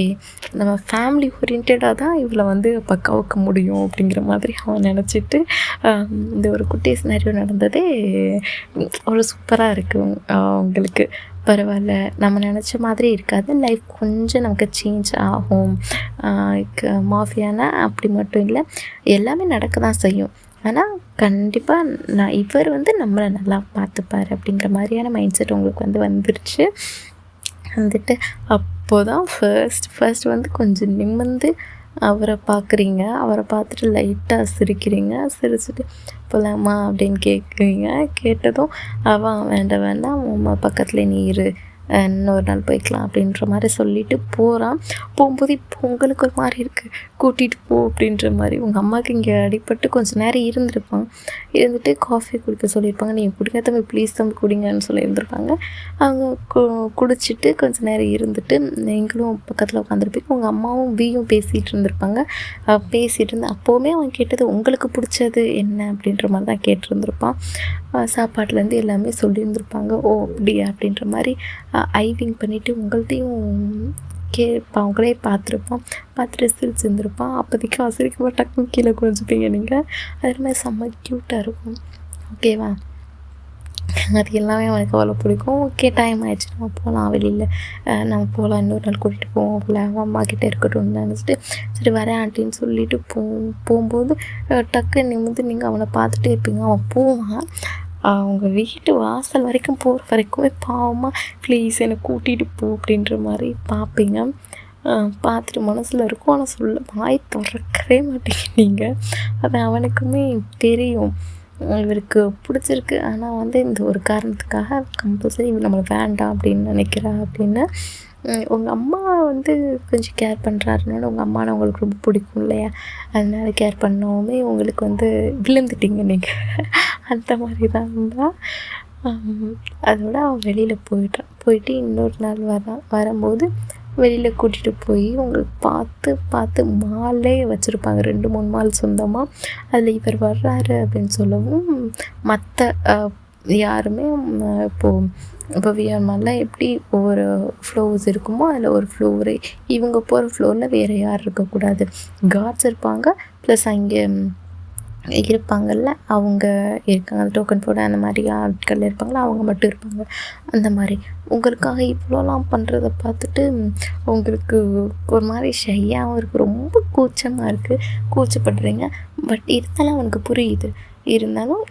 நம்ம ஃபேமிலி ஓரியன்டாக தான் இவளை வந்து பக்காவுக்க முடியும் அப்படிங்கிற மாதிரி அவன் நினச்சிட்டு இந்த ஒரு குட்டி சினாரியோ நடந்ததே ஒரு சூப்பராக இருக்குது. உங்களுக்கு பரவாயில்ல, நம்ம நினச்ச மாதிரி இருக்காது, லைஃப் கொஞ்சம் நமக்கு சேஞ்ச் ஆகும். மாஃபியானா அப்படி மட்டும் இல்லை, எல்லாமே நடக்க தான் செய்யும். ஆனால் கண்டிப்பாக இவர் வந்து நம்மளை நல்லா பார்த்துப்பார் அப்படிங்கிற மாதிரியான மைண்ட் செட் உங்களுக்கு வந்து வந்துருச்சு. வந்துட்டு அப்போ தான் ஃபர்ஸ்ட் வந்து கொஞ்சம் நிமிர்ந்து அவரை பார்க்குறீங்க. அவரை பார்த்துட்டு லைட்டாக சிரிக்கிறீங்க. சிரிச்சுட்டு போகலாமா அப்படின்னு கேட்குறீங்க. கேட்டதும் அவன் வேண்டாம் அம்மா பக்கத்துலேயே நீ இரு, இன்னொரு நாள் போய்க்கலாம் அப்படின்ற மாதிரி சொல்லிவிட்டு போகிறான். போகும்போது இப்போ உங்களுக்கு ஒரு மாதிரி இருக்குது, கூட்டிகிட்டு போ அப்படின்ற மாதிரி. உங்கள் அம்மாவுக்கு இங்கே அடிபட்டு கொஞ்சம் நேரம் இருந்துட்டு காஃபி குடிக்க சொல்லியிருப்பாங்க. நீங்கள் குடிங்க தம்பி ப்ளீஸ் தம்பி குடிங்கன்னு சொல்லியிருந்துருப்பாங்க. அவங்க குடிச்சிட்டு கொஞ்சம் நேரம் இருந்துட்டு நீங்களும் பக்கத்தில் உட்காந்துருப்பீங்க. உங்கள் அம்மாவும் வீயும் பேசிகிட்டு இருந்திருப்பாங்க. பேசிகிட்டு இருந்து அப்போவுமே அவன் கேட்டது உங்களுக்கு பிடிச்சது என்ன அப்படின்ற மாதிரி தான் கேட்டிருந்துருப்பான். சாப்பாட்லேருந்து எல்லாமே சொல்லியிருந்துருப்பாங்க. ஓ அப்படியா அப்படின்ற மாதிரி ஐவிங் பண்ணிவிட்டு உங்கள்கிட்டையும் அவங்களே பார்த்துட்டு சிரிச்சுருந்துருப்பான். அப்போதைக்கு சிரிக்க டக்குன்னு கீழே குறைஞ்சிப்பீங்க நீங்கள். அது மாதிரி செம்ம க்யூட்டாக இருக்கும். ஓகேவா, அது எல்லாமே அவனுக்கு அவ்வளோ பிடிக்கும். ஓகே டைம் ஆகிடுச்சு, நம்ம போகலாம் வெளியில், நம்ம போகலாம், இன்னொரு நாள் கூட்டிகிட்டு போவோம் போல், அவன் அம்மா கிட்டே இருக்கட்டும்னு நினச்சிட்டு சரி வரேன் ஆண்டின்னு சொல்லிவிட்டு போகும்போது டக்குன்னு நிமிர்ந்து நீங்கள் அவனை பார்த்துட்டே இருப்பீங்க. அவன் போவான், அவங்க வீட்டு வாசல் வரைக்கும் போகிற வரைக்குமே பாவமாக ப்ளீஸ் என்னை கூட்டிகிட்டு போ அப்படின்ற மாதிரி பார்ப்பீங்க. பார்த்துட்டு மனசில் இருக்கும், ஆனால் வாய் திறக்கவே மாட்டேங்க நீங்கள். அது அவனுக்குமே தெரியும் இவருக்கு பிடிச்சிருக்கு, ஆனால் வந்து இந்த ஒரு காரணத்துக்காக கம்பல்சரி இவன் நம்மளை வேண்டாம் அப்படின்னு நினைக்கிறா அப்படின்னு. உங்கள் அம்மா வந்து கொஞ்சம் கேர் பண்ணுறாருனால உங்கள் அம்மாவை உங்களுக்கு ரொம்ப பிடிக்கும் இல்லையா, அதனால கேர் பண்ணவுமே உங்களுக்கு வந்து விழுந்துட்டீங்க நீங்கள். அந்த மாதிரி தான் இருந்தால் அதோட அவன் வெளியில் போயிட்டு இன்னொரு நாள் வரும்போது வெளியில் கூட்டிகிட்டு போய் உங்களுக்கு பார்த்து மாலே வச்சுருப்பாங்க, 2-3 மால் சொந்தமாக. அதில் இவர் வர்றாரு அப்படின்னு சொல்லவும் மற்ற யாருமே இப்போது இப்போ விஆர் மாலில் எப்படி ஒவ்வொரு ஃப்ளோர்ஸ் இருக்குமோ அதில் ஒரு ஃப்ளோரு இவங்க போகிற ஃப்ளோரில் வேறு யார் இருக்கக்கூடாது, கார்ட்ஸ் இருப்பாங்க, ப்ளஸ் அங்கே இருப்பாங்கள்ல அவங்க இருக்காங்க, டோக்கன் போட அந்த மாதிரி ஆட்கள் இருப்பாங்களா அவங்க மட்டும் இருப்பாங்க. அந்த மாதிரி உங்களுக்காக இவ்வளோலாம் பண்ணுறத பார்த்துட்டு உங்களுக்கு ஒரு மாதிரி ஷையாகவும் இருக்குது, ரொம்ப கூச்சமாக இருக்குது, கூச்சப்படுறீங்க. பட் இருந்தாலும் அவனுக்கு புரியுது, இருந்தாலும்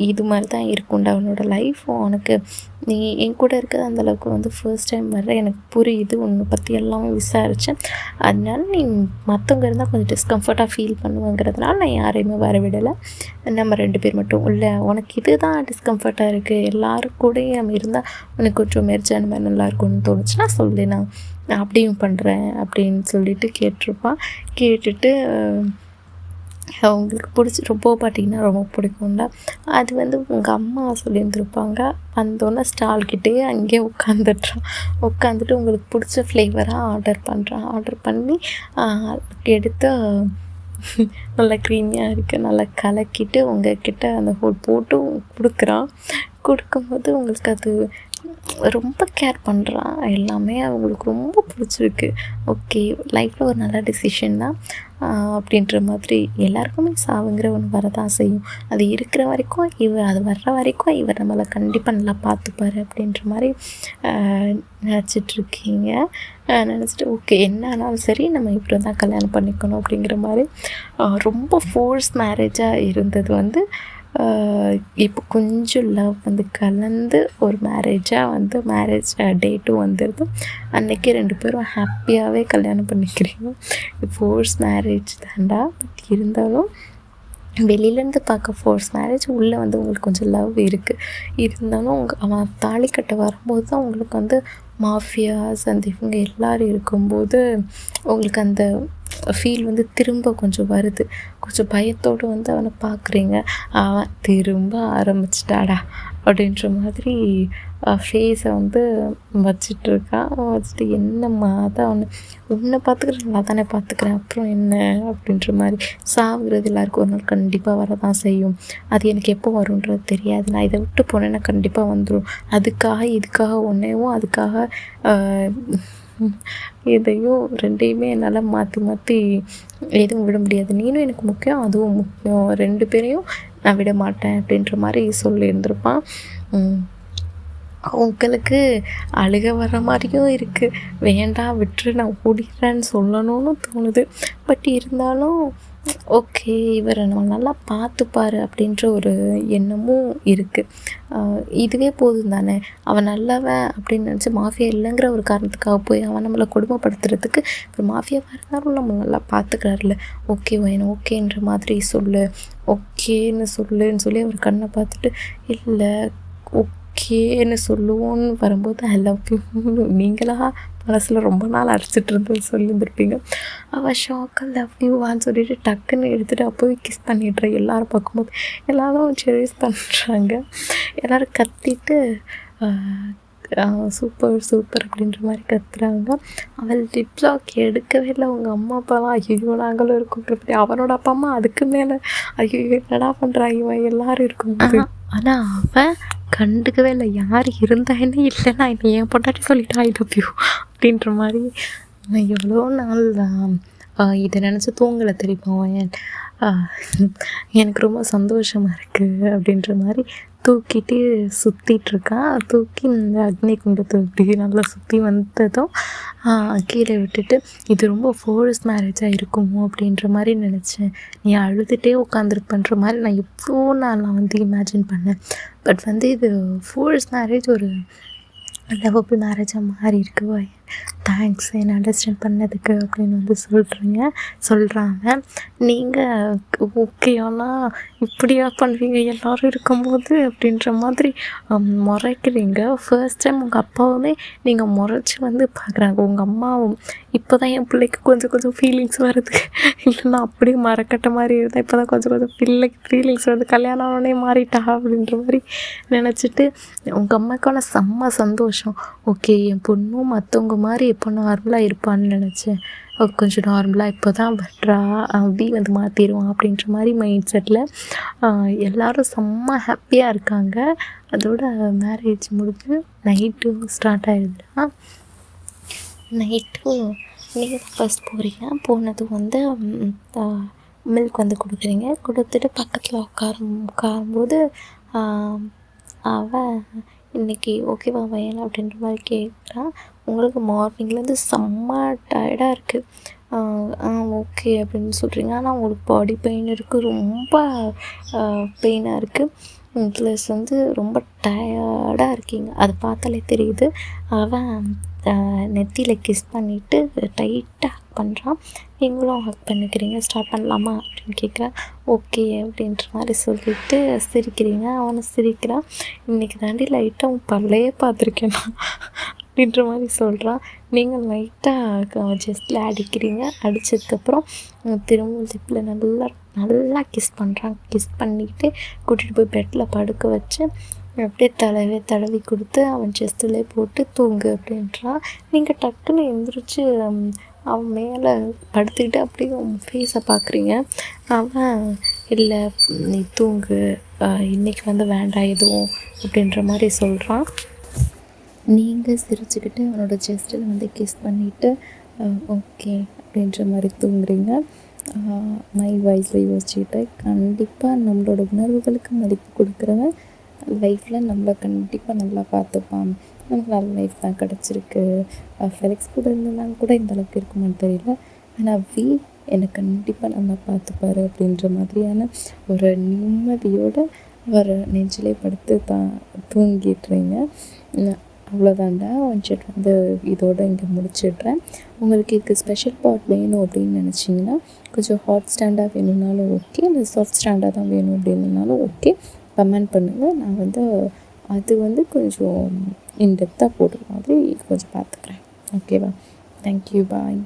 இது மாதிரி தான் இருக்கும்டா அவனோட லைஃப். உனக்கு நீ என் கூட இருக்கிறது அந்தளவுக்கு வந்து ஃபர்ஸ்ட் டைம் வர எனக்கு புரியுது, உன்னை பற்றி எல்லாமே விசாரித்தேன். அதனால நீ மற்றவங்க இருந்தால் கொஞ்சம் டிஸ்கம்ஃபர்ட்டாக ஃபீல் பண்ணுவேங்கிறதுனால நான் யாரையுமே வர விடலை. நம்ம 2 பேர் மட்டும் இல்லை, உனக்கு இது தான் டிஸ்கம்ஃபர்ட்டாக இருக்குது, எல்லோரும் கூடயும் நம்ம இருந்தால் உனக்கு கொஞ்சம் மெர்ஜ் அந்த மாதிரி நல்லாயிருக்கும்னு தோணுச்சுன்னா சொல்லு, நான் அப்படியும் பண்ணுறேன் அப்படின்னு சொல்லிட்டு கேட்டிருப்பான். கேட்டுட்டு அவங்களுக்கு ரொம்ப பார்த்திங்கன்னா ரொம்ப பிடிக்கும்டா. அது வந்து உங்கள் அம்மா சொல்லியிருந்துருப்பாங்க. வந்தோடனே ஸ்டால்கிட்டேயே அங்கேயே உட்காந்துட்டு உங்களுக்கு பிடிச்ச ஃப்ளேவராக ஆர்டர் பண்ணி எடுத்து நல்லா க்ரீமியாக இருக்குது, நல்லா கலக்கிட்டு உங்கள்கிட்ட அந்த ஹோல் போட்டு கொடுக்கும்போது உங்களுக்கு அது ரொம்ப கேர் பண்ணுறான். எல்லாமே அவங்களுக்கு ரொம்ப பிடிச்சிருக்கு. ஓகே, லைஃப்பில் ஒரு நல்ல டெசிஷன் தான் அப்படின்ற மாதிரி. எல்லாருக்குமே சாவுங்கிற ஒன்று வரதான் செய்யும். அது இருக்கிற வரைக்கும் அது வர்ற வரைக்கும் இவர் நம்மளை கண்டிப்பாக நல்லா பார்த்துப்பார் அப்படின்ற மாதிரி நினச்சிட்ருக்கீங்க. நினச்சிட்டு ஓகே என்ன ஆனாலும் சரி நம்ம இப்படி தான் கல்யாணம் பண்ணிக்கணும் அப்படிங்கிற மாதிரி. ரொம்ப ஃபோர்ஸ் மேரேஜாக இருந்தது வந்து இப்போ கொஞ்சம் லவ் வந்து கலந்து ஒரு மேரேஜ் டேட்டும் வந்துடுது. அன்றைக்கி 2 பேரும் ஹாப்பியாகவே கல்யாணம் பண்ணிக்கிறீங்க. ஃபோர்ஸ் மேரேஜ் தான்டா, பட் இருந்தாலும் வெளியிலேருந்து பார்க்க ஃபோர்ஸ் மேரேஜ், உள்ளே வந்து உங்களுக்கு கொஞ்சம் லவ் இருக்குது. இருந்தாலும் அவன் தாலி கட்ட வரும்போது தான் உங்களுக்கு வந்து மாஃபியாஸ் அந்த இவங்க எல்லோரும் இருக்கும்போது உங்களுக்கு அந்த ஃபீல் வந்து திரும்ப கொஞ்சம் வருது. கொஞ்சம் பயத்தோடு வந்து அவனை பார்க்குறீங்க. அவன் திரும்ப ஆரம்பிச்சிட்டாடா அப்படின்ற மாதிரி ஃபேஸை வந்து வச்சிட்ருக்கான். வச்சுட்டு என்னம்மா தான் உன்னை பார்த்துக்கிறேன், நல்லா தானே பார்த்துக்கிறேன், அப்புறம் என்ன அப்படின்ற மாதிரி. சாவுங்கிறது எல்லாருக்கும் ஒரு நாள் கண்டிப்பாக வரதான் செய்யும். அது எனக்கு எப்போ வரும்ன்றது தெரியாது. நான் இதை விட்டு போனேன்னா கண்டிப்பாக வந்துடும். இதுக்காக ஒன்றையும் அதுக்காக இதையும் 2யுமே என்னால் மாற்றி எதுவும் விட முடியாது. நீனும் எனக்கு முக்கியம், அதுவும் முக்கியம், 2 பேரையும் நான் விட மாட்டேன் அப்படின்ற மாதிரி சொல்லியிருந்திருப்பான். உங்களுக்கு அழுக வர மாதிரியும் இருக்குது. வேண்டாம் விட்டுரு, நான் ஓடிடுறேன்னு சொல்லணும்னு தோணுது. பட் இருந்தாலும் ஓகே இவரை நம்ம நல்லா பார்த்துப்பாரு அப்படின்ற ஒரு எண்ணமும் இருக்குது. இதுவே போதும் தானே, அவன் நல்லவன் அப்படின்னு நினச்சி மாஃபியா இல்லைங்கிற ஒரு காரணத்துக்காக போய் அவன் நம்மளை கொடுமைப்படுத்துறதுக்கு இப்போ மாஃபியாவாக இருந்தாலும் நம்ம நல்லா பார்த்துக்கிறாருல, ஓகேன்ற மாதிரி ஓகேன்னு சொல்லுன்னு சொல்லி அவர் கண்ணை பார்த்துட்டு இல்லை ஓகேன்னு சொல்லுவோன்னு வரும்போது ஐ லவ் யூ நீங்களாக மனசில் ரொம்ப நாள் அடிச்சிட்டு இருந்தது சொல்லியிருந்துருப்பீங்க. அவள் ஷாக்காக லவ் யூவான்னு சொல்லிட்டு டக்குன்னு எடுத்துகிட்டு அப்போவே கிஸ் பண்ணிடுற. எல்லோரும் பார்க்கும்போது எல்லோரும் செரிஸ் பண்ணுறாங்க. எல்லோரும் கத்திட்டு சூப்பர் அப்படின்ற மாதிரி கத்துறாங்க. அவள் லிப்லாக் எடுக்கவே இல்லை. உங்கள் அம்மா அப்பாலாம் ஐயோ நாங்களும் இருக்கோங்கிறப்படி, அவனோட அப்பா அம்மா அதுக்கு மேலே ஐயோ என்னடா பண்ணுறாங்க இவன் எல்லோரும் இருக்கும்போது. ஆனால் அவன் கண்டுக்கவே இல்லை. யார் இருந்தா என்ன இல்லைன்னா என்ன என் பொண்டாட்டி சொல்லிட்டா ஐ லவ் யூ அப்படின்ற மாதிரி. எவ்வளோ நாள் இதை நினச்சி தூங்கலை தெரியுமா எனக்கு ரொம்ப சந்தோஷமாக இருக்குது அப்படின்ற மாதிரி தூக்கிட்டு சுற்றிட்டுருக்கான். தூக்கி இந்த அக்னி குண்டத்தை இப்படி நல்லா சுற்றி வந்ததும் கீழே விட்டுட்டு இது ரொம்ப ஃபோர்ஸ் மேரேஜாக இருக்குமோ அப்படின்ற மாதிரி நினச்சேன். நீ அழுதுகிட்டே உட்காந்துருப்பன்ற மாதிரி நான் எவ்வளோ நாள் வந்து இமேஜின் பண்ணேன். பட் வந்து இது ஃபோர்ஸ் மேரேஜ் ஒரு லவ்வபிள் மேரேஜாக மாறி இருக்கு. தேங்க்ஸ் என்னை அண்டர்ஸ்டாண்ட் பண்ணதுக்கு அப்படின்னு வந்து சொல்கிறாங்க. நீங்கள் ஓகேயானா இப்படியா பண்ணுவீங்க எல்லோரும் இருக்கும்போது அப்படின்ற மாதிரி முறைக்கிறீங்க. ஃபர்ஸ்ட் டைம் உங்கள் அப்பாவுமே நீங்கள் முறைச்சி வந்து பார்க்குறாங்க. உங்கள் அம்மாவும் இப்போ தான் என் பிள்ளைக்கு கொஞ்சம் ஃபீலிங்ஸ் வருது, இல்லைன்னா அப்படியே மறக்கட்ட மாதிரி இருந்தால் இப்போ தான் கொஞ்சம் பிள்ளைக்கு ஃபீலிங்ஸ் வருது, கல்யாணம் ஆனோடனே மாறிட்டா அப்படின்ற மாதிரி நினச்சிட்டு உங்கள் அம்மாக்கான செம்ம சந்தோஷம். ஓகே என் பொண்ணும் மற்றவங்க மாதிரி இப்போ நார்மலாக இருப்பான்னு நினச்சேன். கொஞ்சம் நார்மலாக இப்போ தான் வர்றா, அபி வந்து மாற்றிருவான் அப்படின்ற மாதிரி மைண்ட் செட்டில் எல்லோரும் செம்ம ஹாப்பியாக இருக்காங்க. அதோட மேரேஜ் முடிஞ்சு நைட்டு ஸ்டார்ட் ஆகிடுதுன்னா, நைட்டு நீங்கள் தான் ஃபஸ்ட் போகிறீங்க. போனதும் வந்து மில்க் வந்து கொடுக்குறீங்க. கொடுத்துட்டு பக்கத்தில் உட்காரும்போது அவன் இன்றைக்கி ஓகேவா வயல் அப்படின்ற மாதிரி கேட்குறான். உங்களுக்கு மார்னிங்லேருந்து செம்ம டயர்டாக இருக்குது. ஓகே அப்படின்னு சொல்கிறீங்க. ஆனால் உங்களுக்கு பாடி பெயின் இருக்குது, ரொம்ப பெயினாக இருக்குது. ப்ளஸ் வந்து ரொம்ப டயர்டாக இருக்கீங்க. அது பார்த்தாலே தெரியுது. அவன் நெத்தியில் கிஸ் பண்ணிவிட்டு டைட்டாக ஹக் பண்ணுறான். நீங்களும் ஹக் பண்ணிக்கிறீங்க. ஸ்டார்ட் பண்ணலாமா அப்படின்னு கேட்குறேன். ஓகே அப்படின்ற மாதிரி சொல்லிவிட்டு சிரிக்கிறீங்க. அவனை சிரிக்கிறான். இன்றைக்கி தாண்டி லைட்டாக உன் பல்லையே பார்த்துருக்கேன் நான் அப்படின்ற மாதிரி சொல்கிறான். நீங்கள் லைட்டாக செஸ்ட்டில் அடிக்கிறீங்க. அடித்ததுக்கப்புறம் திரும்ப லிப்பில் நல்லா நல்லா கிஸ் பண்ணுறான். கிஸ் பண்ணிவிட்டு கூட்டிகிட்டு போய் பெட்டில் படுக்க வச்சு அப்படியே தடவி கொடுத்து அவன் செஸ்ட்டிலே போட்டு தூங்கு அப்படின்றான். நீங்கள் டக்குன்னு எழுந்திரிச்சு அவன் மேலே படுத்துக்கிட்டு அப்படியே அவன் ஃபேஸை பார்க்குறீங்க. அவன் இல்லை நீ தூங்கு, இன்றைக்கி வந்து வேண்டாம் எதுவும் அப்படின்ற மாதிரி சொல்கிறான். நீங்கள் சிரிச்சுக்கிட்டு அவனோட செஸ்ட்டில் வந்து கிஸ் பண்ணிவிட்டு ஓகே அப்படின்ற மாதிரி தூங்குறீங்க. மைண்ட் வாய்ஸில் யோசிச்சுக்கிட்டு கண்டிப்பாக நம்மளோட உணர்வுகளுக்கு மதிப்பு கொடுக்குறவன் லைஃப்பில் நம்மளை கண்டிப்பாக நல்லா பார்த்துப்பான். எனக்கு நல்ல லைஃப் தான் கிடச்சிருக்கு. ஃபெலிக்ஸ் கூட இருந்தனால கூட இந்தளவுக்கு இருக்குமான்னு தெரியல. ஆனால் என்னை கண்டிப்பாக நல்லா பார்த்துப்பாரு அப்படின்ற மாதிரியான ஒரு நிம்மதியோடு ஒரு நெஞ்சிலே படுத்து தூங்கிட்டுறீங்க. அவ்வளோதாண்டா. ஒன்ஷெட் வந்து இதோடு இங்கே முடிச்சிடுறேன். உங்களுக்கு இதுக்கு ஸ்பெஷல் பார்ட் வேணும் அப்படின்னு நினச்சிங்கன்னா கொஞ்சம் ஹாட் ஸ்டாண்டாக வேணும்னாலும் ஓகே, இல்லை சாஃப்ட் ஸ்டாண்டாக தான் வேணும் அப்படின்னாலும் ஓகே, கமெண்ட் பண்ணுங்கள். நான் வந்து அது வந்து கொஞ்சம் இன்டெப்த்தாக போடுற மாதிரி கொஞ்சம் பார்த்துக்கிறேன். ஓகேவா? தேங்க்யூ, பாய்.